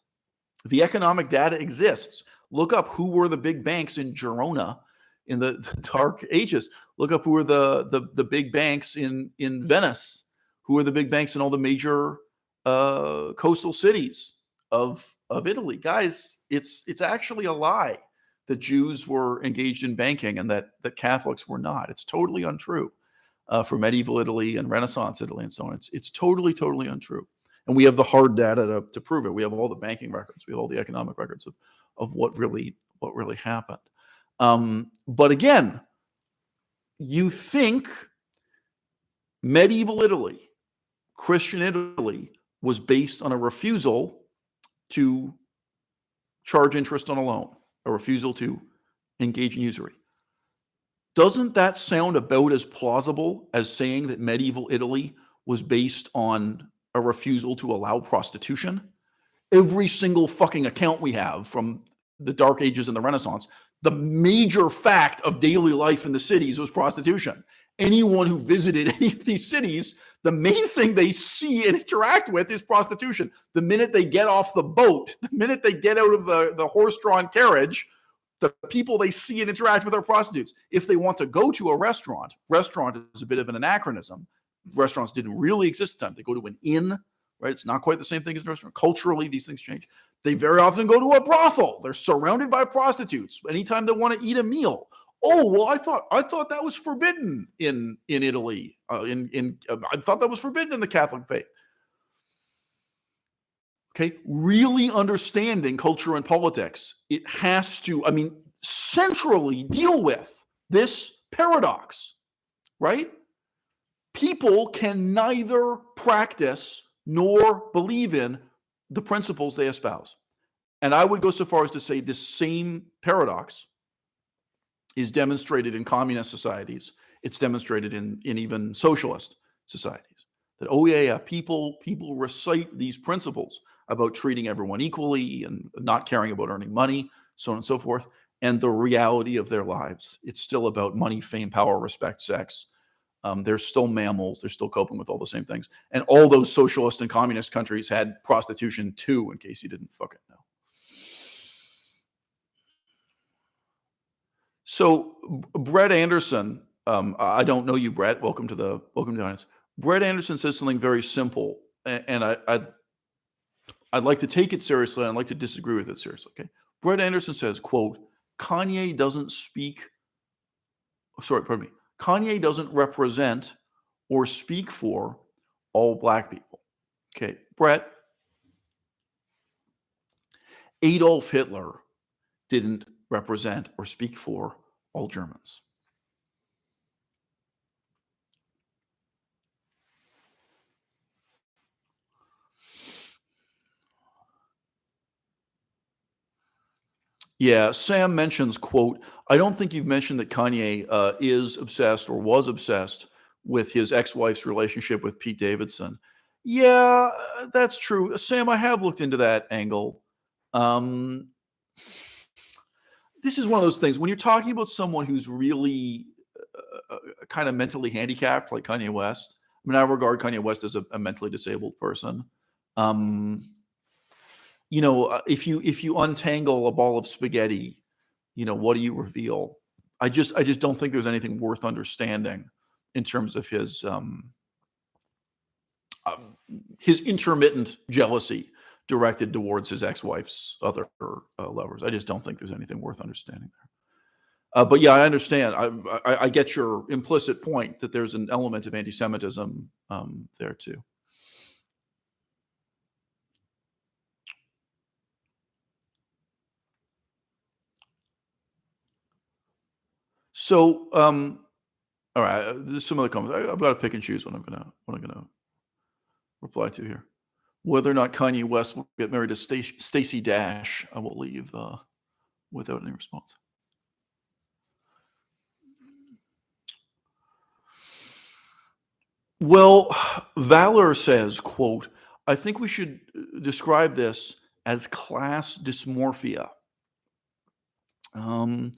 The economic data exists. Look up who were the big banks in Girona in the Dark Ages. Look up who were the big banks in Venice. Who were the big banks in all the major coastal cities of Italy. Guys, it's actually a lie that Jews were engaged in banking and that Catholics were not. It's totally untrue for medieval Italy and Renaissance Italy and so on. It's totally, totally untrue. And we have the hard data to prove it. We have all the banking records. We have all the economic records of what really happened. But again, you think medieval Italy, Christian Italy, was based on a refusal to charge interest on a loan, a refusal to engage in usury. Doesn't that sound about as plausible as saying that medieval Italy was based on a refusal to allow prostitution? Every single fucking account we have from the Dark Ages and the Renaissance, the major fact of daily life in the cities was prostitution. Anyone who visited any of these cities, the main thing they see and interact with is prostitution. The minute they get off the boat, the minute they get out of the horse-drawn carriage, the people they see and interact with are prostitutes. If they want to go to a restaurant is a bit of an anachronism. Restaurants didn't really exist at the time. They go to an inn, right? It's not quite the same thing as a restaurant. Culturally, these things change. They very often go to a brothel. They're surrounded by prostitutes anytime they want to eat a meal. Oh, well, I thought that was forbidden in Italy. I thought that was forbidden in the Catholic faith. Okay, really understanding culture and politics, it has to, centrally deal with this paradox, right? People can neither practice nor believe in the principles they espouse. And I would go so far as to say this same paradox is demonstrated in communist societies. It's demonstrated in even socialist societies. That, people recite these principles about treating everyone equally and not caring about earning money, so on and so forth. And the reality of their lives, it's still about money, fame, power, respect, sex. They're still mammals. They're still coping with all the same things. And all those socialist and communist countries had prostitution too, in case you didn't fucking know. So Brett Anderson, I don't know you, Brett. Welcome to the audience. Brett Anderson says something very simple, and I'd like to take it seriously. I'd like to disagree with it seriously. Okay. Brett Anderson says, quote, Kanye doesn't represent or speak for all black people. Okay, Brett, Adolf Hitler didn't represent or speak for all Germans. Yeah, Sam mentions, quote, I don't think you've mentioned that Kanye is obsessed or was obsessed with his ex-wife's relationship with Pete Davidson. Yeah, that's true. Sam, I have looked into that angle. Um, this is one of those things when you're talking about someone who's really kind of mentally handicapped, like Kanye West. I mean, I regard Kanye West as a mentally disabled person. Um, if you untangle a ball of spaghetti, what do you reveal? I just don't think there's anything worth understanding in terms of his intermittent jealousy directed towards his ex-wife's other lovers. I just don't think there's anything worth understanding there. But yeah, I understand. I get your implicit point that there's an element of anti-Semitism there too. So, all right, there's some other comments. I've got to pick and choose what I'm gonna reply to here. Whether or not Kanye West will get married to Stacey Dash, I will leave without any response. Well, Valor says, quote, I think we should describe this as class dysmorphia. Um,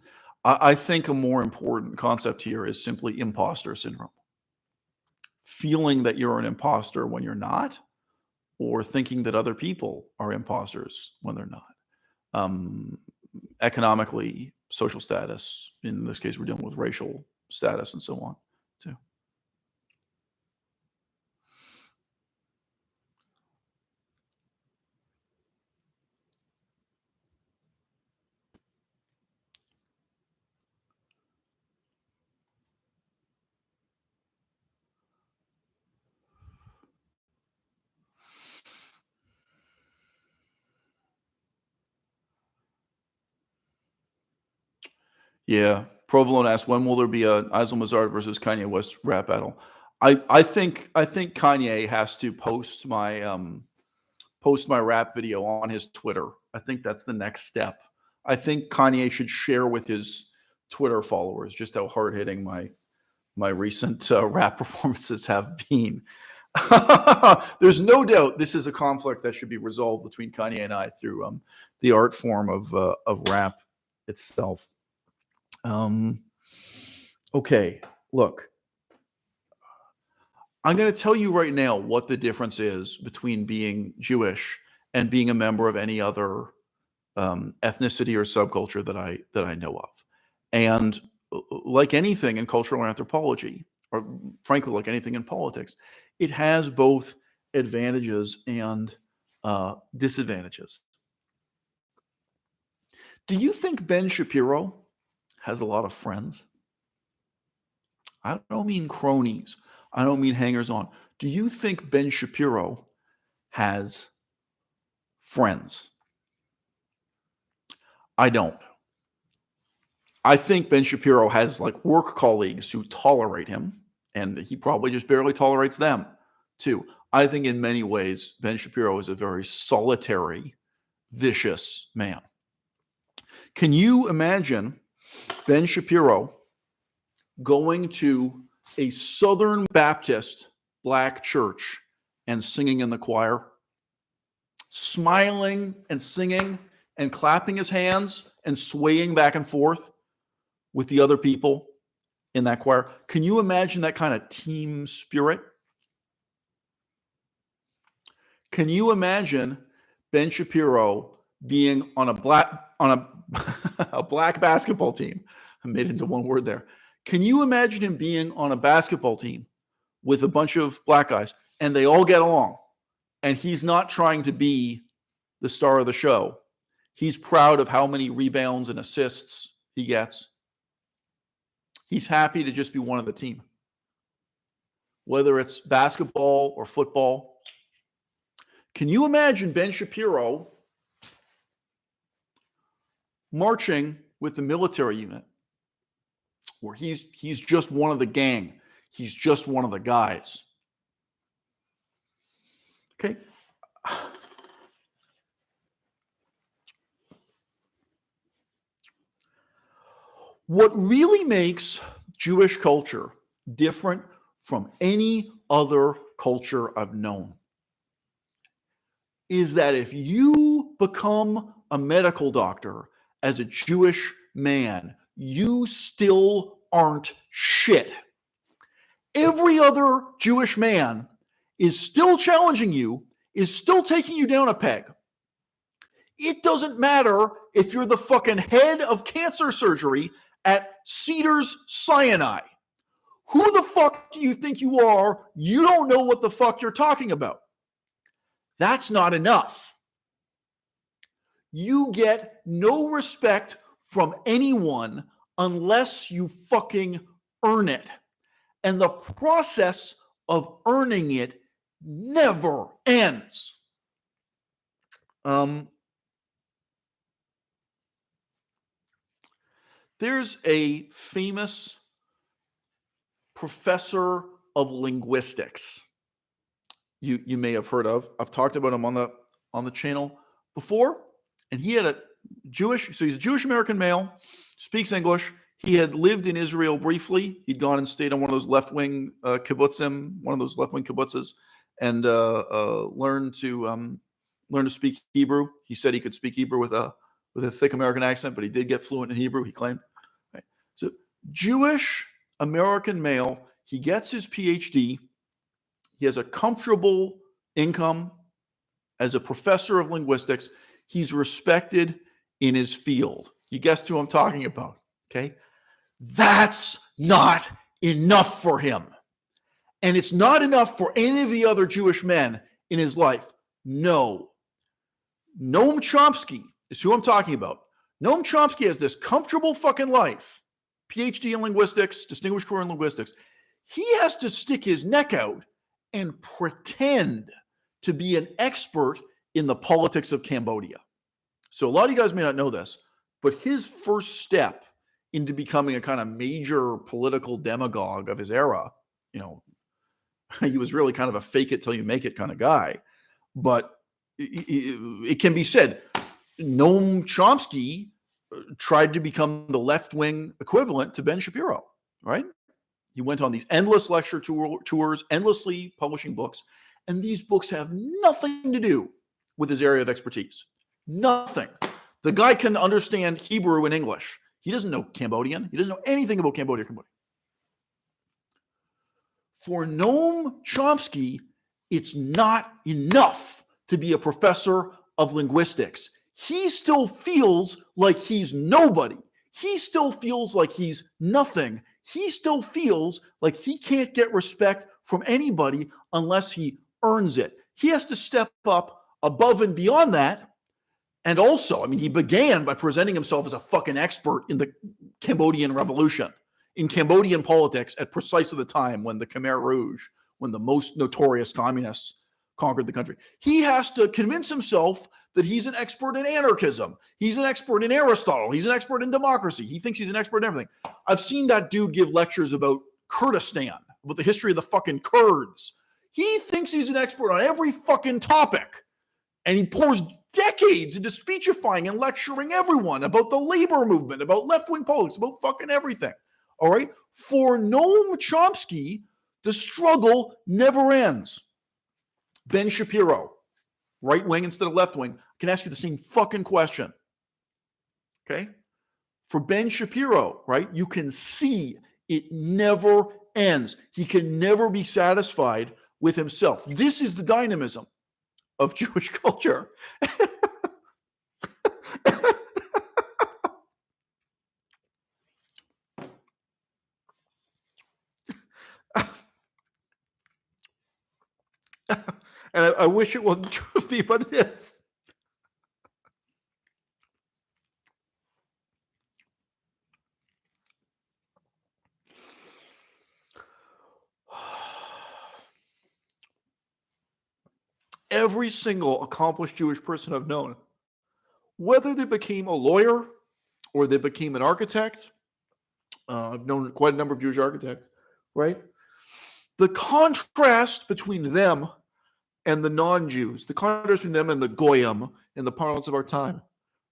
I think a more important concept here is simply imposter syndrome. Feeling that you're an imposter when you're not, or thinking that other people are imposters when they're not. Um, Economically, social status. In this case, we're dealing with racial status and so on, too. Yeah. Provolone asks, when will there be a Isle Mazard versus Kanye West rap battle? I think Kanye has to post my rap video on his Twitter. I think that's the next step. I think Kanye should share with his Twitter followers just how hard hitting my recent rap performances have been. There's no doubt this is a conflict that should be resolved between Kanye and I through the art form of rap itself. Um, okay, look, I'm going to tell you right now what the difference is between being Jewish and being a member of any other ethnicity or subculture that I know of. And like anything in cultural anthropology, or frankly, like anything in politics, it has both advantages and disadvantages. Do you think Ben Shapiro has a lot of friends? I don't mean cronies. I don't mean hangers on. Do you think Ben Shapiro has friends? I don't. I think Ben Shapiro has like work colleagues who tolerate him, and he probably just barely tolerates them too. I think in many ways, Ben Shapiro is a very solitary, vicious man. Can you imagine Ben Shapiro going to a Southern Baptist black church and singing in the choir, smiling and singing and clapping his hands and swaying back and forth with the other people in that choir? Can you imagine that kind of team spirit? Can you imagine Ben Shapiro being on a black basketball team? I made it into one word there. Can you imagine him being on a basketball team with a bunch of black guys and they all get along and he's not trying to be the star of the show? He's proud of how many rebounds and assists he gets. He's happy to just be one of the team, whether it's basketball or football. Can you imagine Ben Shapiro marching with the military unit where he's just one of the gang? He's just one of the guys. Okay. What really makes Jewish culture different from any other culture I've known is that if you become a medical doctor as a Jewish man, you still aren't shit. Every other Jewish man is still challenging you, is still taking you down a peg. It doesn't matter if you're the fucking head of cancer surgery at Cedars-Sinai. Who the fuck do you think you are? You don't know what the fuck you're talking about. That's not enough. You get no respect from anyone unless you fucking earn it. And the process of earning it never ends. There's a famous professor of linguistics you may have heard of. I've talked about him on the channel before, and he had he's a Jewish American male, speaks English. He had lived in Israel briefly. He'd gone and stayed on one of those left-wing kibbutzim, one of those left-wing kibbutzes, and learned to speak Hebrew. He said he could speak Hebrew with a thick American accent, but he did get fluent in Hebrew, he claimed. Right. So Jewish American male, he gets his PhD. He has a comfortable income as a professor of linguistics. He's respected in his field. You guessed who I'm talking about, okay? That's not enough for him. And it's not enough for any of the other Jewish men in his life. No. Noam Chomsky is who I'm talking about. Noam Chomsky has this comfortable fucking life, PhD in linguistics, distinguished career in linguistics. He has to stick his neck out and pretend to be an expert in the politics of Cambodia. So a lot of you guys may not know this, but his first step into becoming a kind of major political demagogue of his era, he was really kind of a fake it till you make it kind of guy. But it can be said, Noam Chomsky tried to become the left-wing equivalent to Ben Shapiro, right? He went on these endless lecture tours, endlessly publishing books, and these books have nothing to do with his area of expertise. Nothing. The guy can understand Hebrew and English. He doesn't know Cambodian. He doesn't know anything about Cambodia. For Noam Chomsky, it's not enough to be a professor of linguistics. He still feels like he's nobody. He still feels like he's nothing. He still feels like he can't get respect from anybody unless he earns it. He has to step up above and beyond that. And also, he began by presenting himself as a fucking expert in the Cambodian Revolution, in Cambodian politics at precisely the time when the Khmer Rouge, when the most notorious communists conquered the country. He has to convince himself that he's an expert in anarchism. He's an expert in Aristotle. He's an expert in democracy. He thinks he's an expert in everything. I've seen that dude give lectures about Kurdistan, about the history of the fucking Kurds. He thinks he's an expert on every fucking topic. And he pours decades into speechifying and lecturing everyone about the labor movement, about left-wing politics, about fucking everything. All right? For Noam Chomsky, the struggle never ends. Ben Shapiro, right wing instead of left wing, can ask you the same fucking question. Okay? For Ben Shapiro, right, you can see it never ends. He can never be satisfied with himself. This is the dynamism of Jewish culture. And I wish it wasn't true of me, but it is. Every single accomplished Jewish person I've known, whether they became a lawyer or they became an architect, I've known quite a number of Jewish architects, right? The contrast between them and the non-Jews, the contrast between them and the Goyim in the parlance of our time,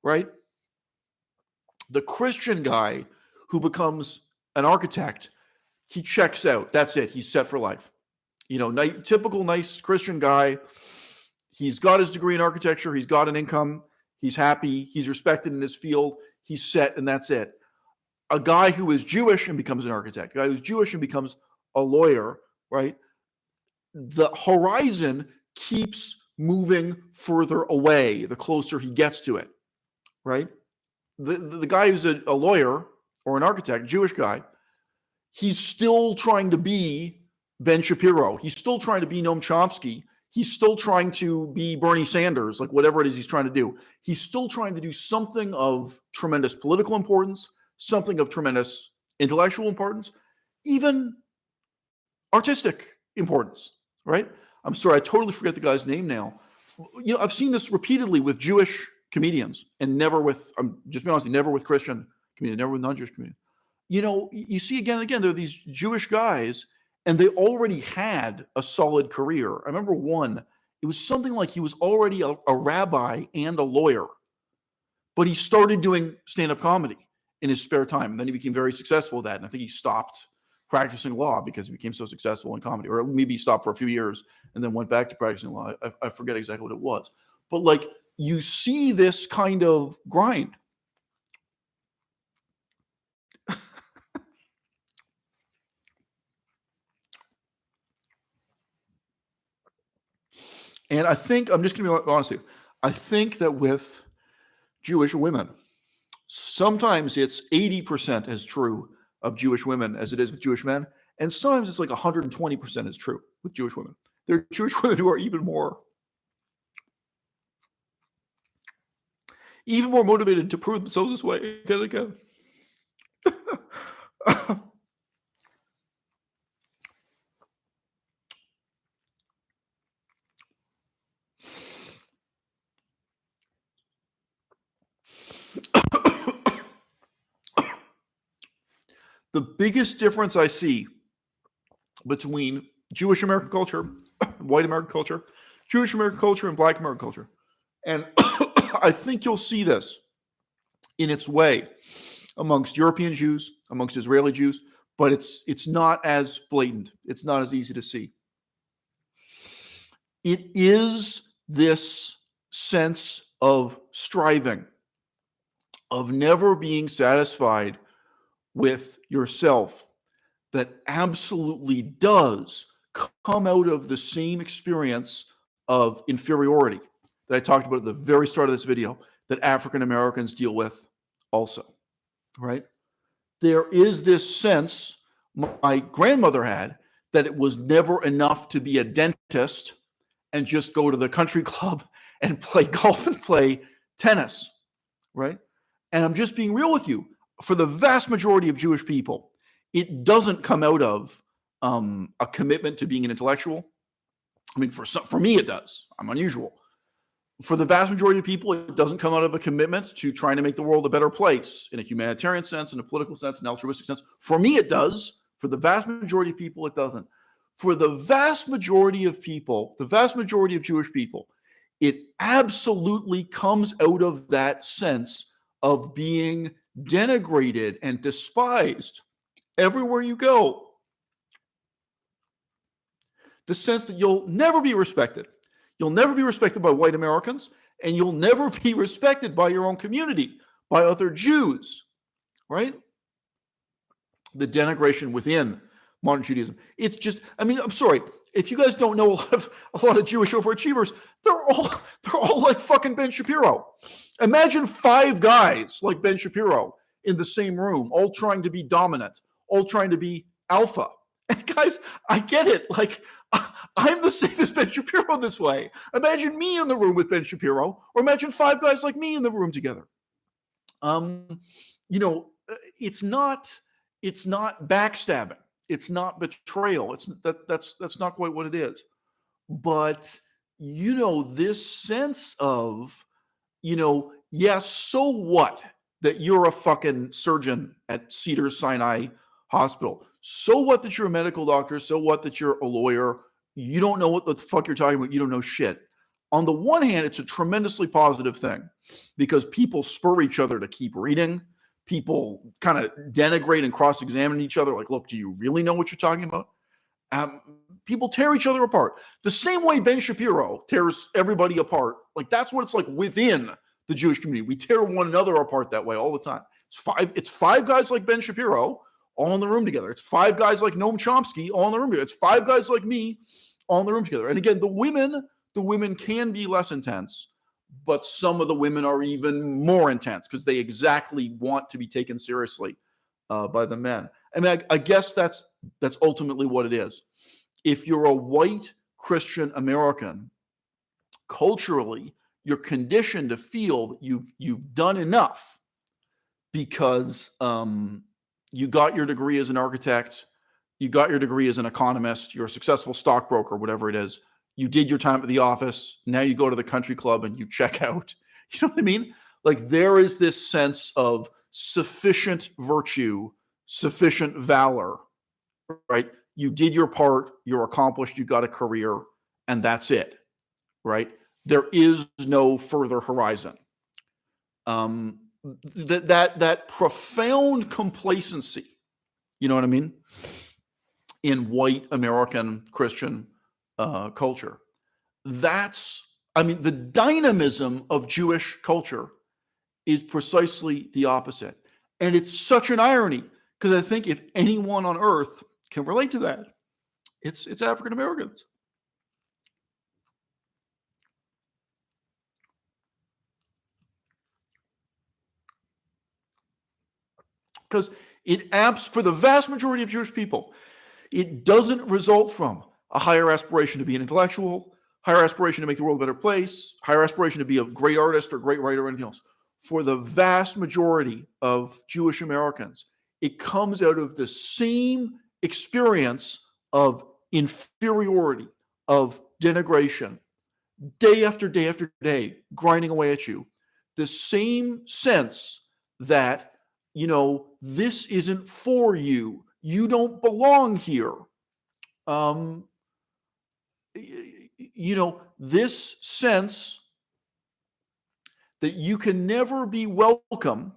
right? The Christian guy who becomes an architect, he checks out. That's it. He's set for life. Typical nice Christian guy. He's got his degree in architecture. He's got an income. He's happy. He's respected in his field. He's set, and that's it. A guy who is Jewish and becomes an architect. A guy who's Jewish and becomes a lawyer, right? The horizon keeps moving further away the closer he gets to it, right? The guy who's a lawyer or an architect, Jewish guy, he's still trying to be Ben Shapiro. He's still trying to be Noam Chomsky. He's still trying to be Bernie Sanders, like whatever it is he's trying to do. He's still trying to do something of tremendous political importance, something of tremendous intellectual importance, even artistic importance, right? I'm sorry, I totally forget the guy's name now. I've seen this repeatedly with Jewish comedians and never with, just be honest, never with Christian comedians, never with non-Jewish comedians. You see again and again, there are these Jewish guys and they already had a solid career. I remember one, it was something like he was already a rabbi and a lawyer, but he started doing stand-up comedy in his spare time. And then he became very successful at that. And I think he stopped practicing law because he became so successful in comedy, or maybe he stopped for a few years and then went back to practicing law. I forget exactly what it was, but like you see this kind of grind. And I think, I'm just going to be honest with you, I think that with Jewish women, sometimes it's 80% as true of Jewish women as it is with Jewish men. And sometimes it's like 120% is true with Jewish women. There are Jewish women who are even more motivated to prove themselves this way again and again. The biggest difference I see between Jewish American culture, white American culture, Jewish American culture, and Black American culture, and I think you'll see this in its way amongst European Jews, amongst Israeli Jews, but it's not as blatant. It's not as easy to see. It is this sense of striving, of never being satisfied with yourself, that absolutely does come out of the same experience of inferiority that I talked about at the very start of this video, that African Americans deal with also, right? There is this sense my grandmother had that it was never enough to be a dentist and just go to the country club and play golf and play tennis, right? And I'm just being real with you. For the vast majority of Jewish people, it doesn't come out of a commitment to being an intellectual. I mean, for me, it does. I'm unusual. For the vast majority of people, it doesn't come out of a commitment to trying to make the world a better place in a humanitarian sense, in a political sense, an altruistic sense. For me, it does. For the vast majority of people, it doesn't. For the vast majority of people, the vast majority of Jewish people, it absolutely comes out of that sense of being denigrated and despised everywhere you go. The sense that you'll never be respected. You'll never be respected by white Americans, and you'll never be respected by your own community, by other Jews, right? The denigration within modern Judaism. It's just, I mean, I'm sorry, if you guys don't know a lot of Jewish overachievers, they're all like fucking Ben Shapiro. Imagine 5 guys like Ben Shapiro in the same room, all trying to be dominant, all trying to be alpha. And guys, I get it. Like, I'm the same as Ben Shapiro this way. Imagine me in the room with Ben Shapiro, or imagine 5 guys like me in the room together. It's not backstabbing. It's not betrayal. That's not quite what it is. But, this sense of, yes, so what that you're a fucking surgeon at Cedars-Sinai Hospital? So what that you're a medical doctor? So what that you're a lawyer? You don't know what the fuck you're talking about. You don't know shit. On the one hand, it's a tremendously positive thing because people spur each other to keep reading. people kind of denigrate and cross-examine each other. Like, look, do you really know what you're talking about? People tear each other apart. The same way Ben Shapiro tears everybody apart. Like, that's what it's like within the Jewish community. We tear one another apart that way all the time. It's five guys like Ben Shapiro all in the room together. It's five guys like Noam Chomsky all in the room together. It's five guys like me all in the room together. And again, the women can be less intense, but some of the women are even more intense because they exactly want to be taken seriously by the men. I mean, I guess that's ultimately what it is. If you're a white Christian American, culturally, you're conditioned to feel that you've done enough because you got your degree as an architect, you got your degree as an economist, you're a successful stockbroker, whatever it is. You did your time at the office. Now you go to the country club and you check out. You know what I mean? Like, there is this sense of sufficient virtue, sufficient valor, right? You did your part, you're accomplished, you got a career, and that's it, right? There is no further horizon. That profound complacency, you know what I mean, in white American Christian culture. The dynamism of Jewish culture is precisely the opposite. And it's such an irony, because I think if anyone on earth can relate to that, it's African Americans. Because for the vast majority of Jewish people, it doesn't result from a higher aspiration to be an intellectual, higher aspiration to make the world a better place, higher aspiration to be a great artist or great writer or anything else. For the vast majority of Jewish Americans, it comes out of the same experience of inferiority, of denigration, day after day after day, grinding away at you. The same sense that, this isn't for you. You don't belong here. This sense that you can never be welcome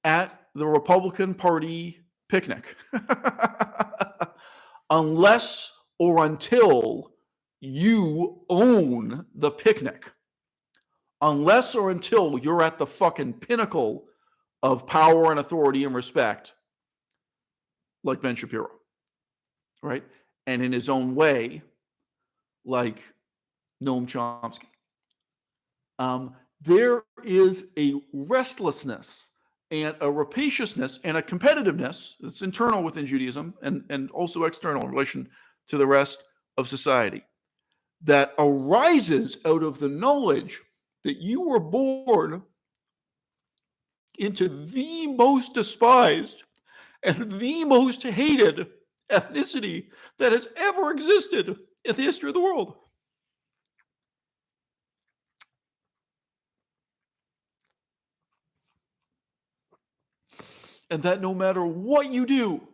at the Republican Party picnic unless or until you own the picnic, unless or until you're at the fucking pinnacle of power and authority and respect, like Ben Shapiro, right? And in his own way, like Noam Chomsky. There is a restlessness and a rapaciousness and a competitiveness that's internal within Judaism and also external in relation to the rest of society that arises out of the knowledge that you were born into the most despised and the most hated ethnicity that has ever existed in the history of the world. And that no matter what you do,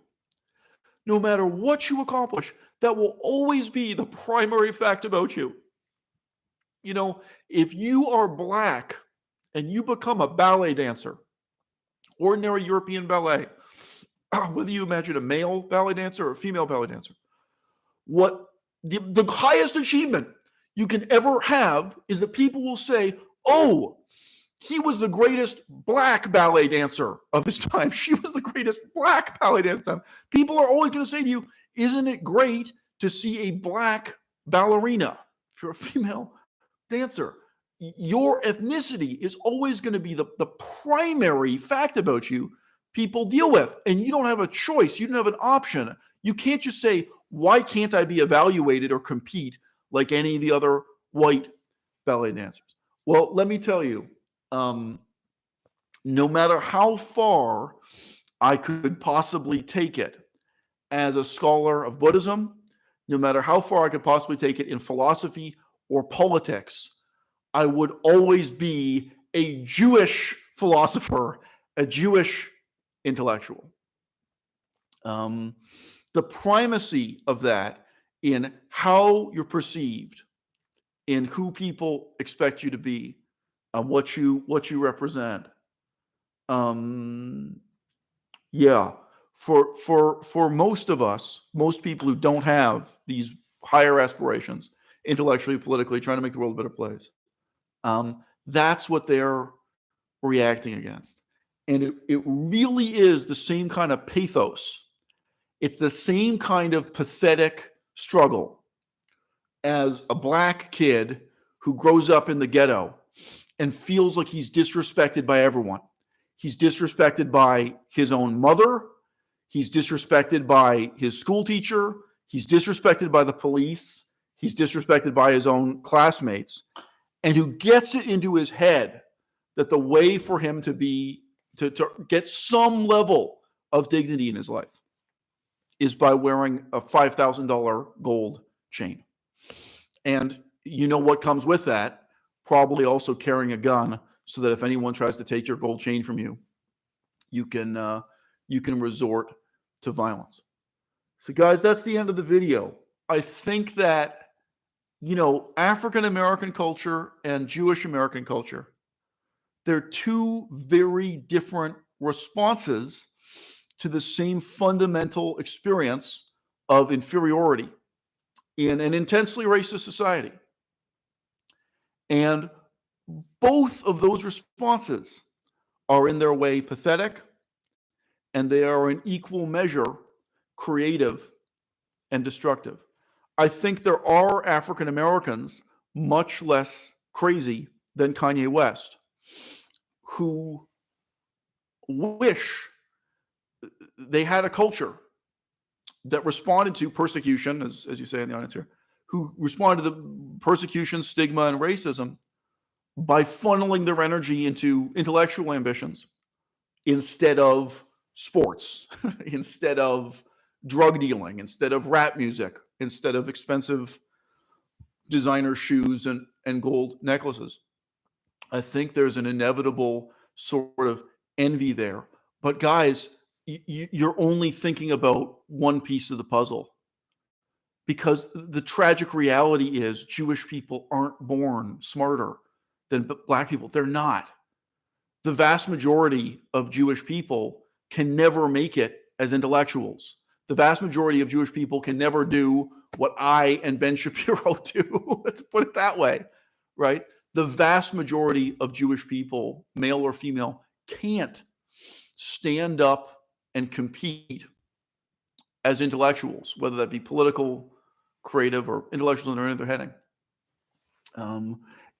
no matter what you accomplish, that will always be the primary fact about you. If you are black and you become a ballet dancer, ordinary European ballet, whether you imagine a male ballet dancer or a female ballet dancer, what the highest achievement you can ever have is that people will say, oh, he was the greatest black ballet dancer of his time. She was the greatest black ballet dancer of his time. People are always going to say to you, isn't it great to see a black ballerina? If you're a female dancer, your ethnicity is always going to be the primary fact about you people deal with. And you don't have a choice. You don't have an option. You can't just say, why can't I be evaluated or compete like any of the other white ballet dancers? Well, let me tell you, no matter how far I could possibly take it as a scholar of Buddhism, no matter how far I could possibly take it in philosophy or politics, I would always be a Jewish philosopher, a Jewish intellectual. The primacy of that in how you're perceived, in who people expect you to be, what you represent, Yeah, for most of us, most people who don't have these higher aspirations, intellectually, politically, trying to make the world a better place, that's what they're reacting against. And it really is the same kind of pathos. It's the same kind of pathetic struggle as a black kid who grows up in the ghetto and feels like he's disrespected by everyone. He's disrespected by his own mother. He's disrespected by his school teacher. He's disrespected by the police. He's disrespected by his own classmates. And who gets it into his head that the way for him to get some level of dignity in his life is by wearing a $5,000 gold chain. And you know what comes with that? Probably also carrying a gun, so that if anyone tries to take your gold chain from you, you can resort to violence. So guys, that's the end of the video. I think that, African American culture and Jewish American culture, they're two very different responses to the same fundamental experience of inferiority in an intensely racist society. And both of those responses are in their way pathetic, and they are in equal measure creative and destructive. I think there are African Americans much less crazy than Kanye West who wish they had a culture that responded to persecution, as you say in the audience here, who responded to the persecution, stigma, and racism by funneling their energy into intellectual ambitions instead of sports, instead of drug dealing, instead of rap music, instead of expensive designer shoes and gold necklaces. I think there's an inevitable sort of envy there. But guys, you're only thinking about one piece of the puzzle, because the tragic reality is Jewish people aren't born smarter than black people. They're not. The vast majority of Jewish people can never make it as intellectuals. The vast majority of Jewish people can never do what I and Ben Shapiro do. Let's put it that way, right? The vast majority of Jewish people, male or female, can't stand up and compete as intellectuals, whether that be political, creative, or intellectuals under their heading.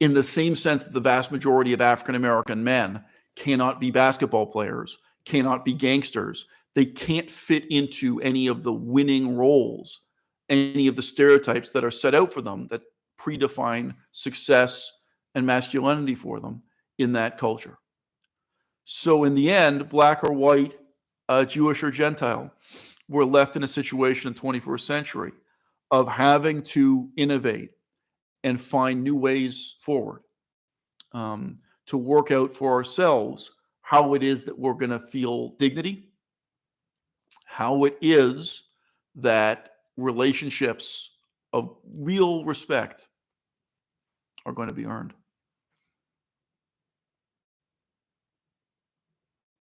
In the same sense that the vast majority of African American men cannot be basketball players, cannot be gangsters. They can't fit into any of the winning roles, any of the stereotypes that are set out for them that predefine success and masculinity for them in that culture. So in the end, black or white, Jewish or Gentile, we're left in a situation in the 21st century of having to innovate and find new ways forward, to work out for ourselves how it is that we're going to feel dignity, how it is that relationships of real respect are going to be earned.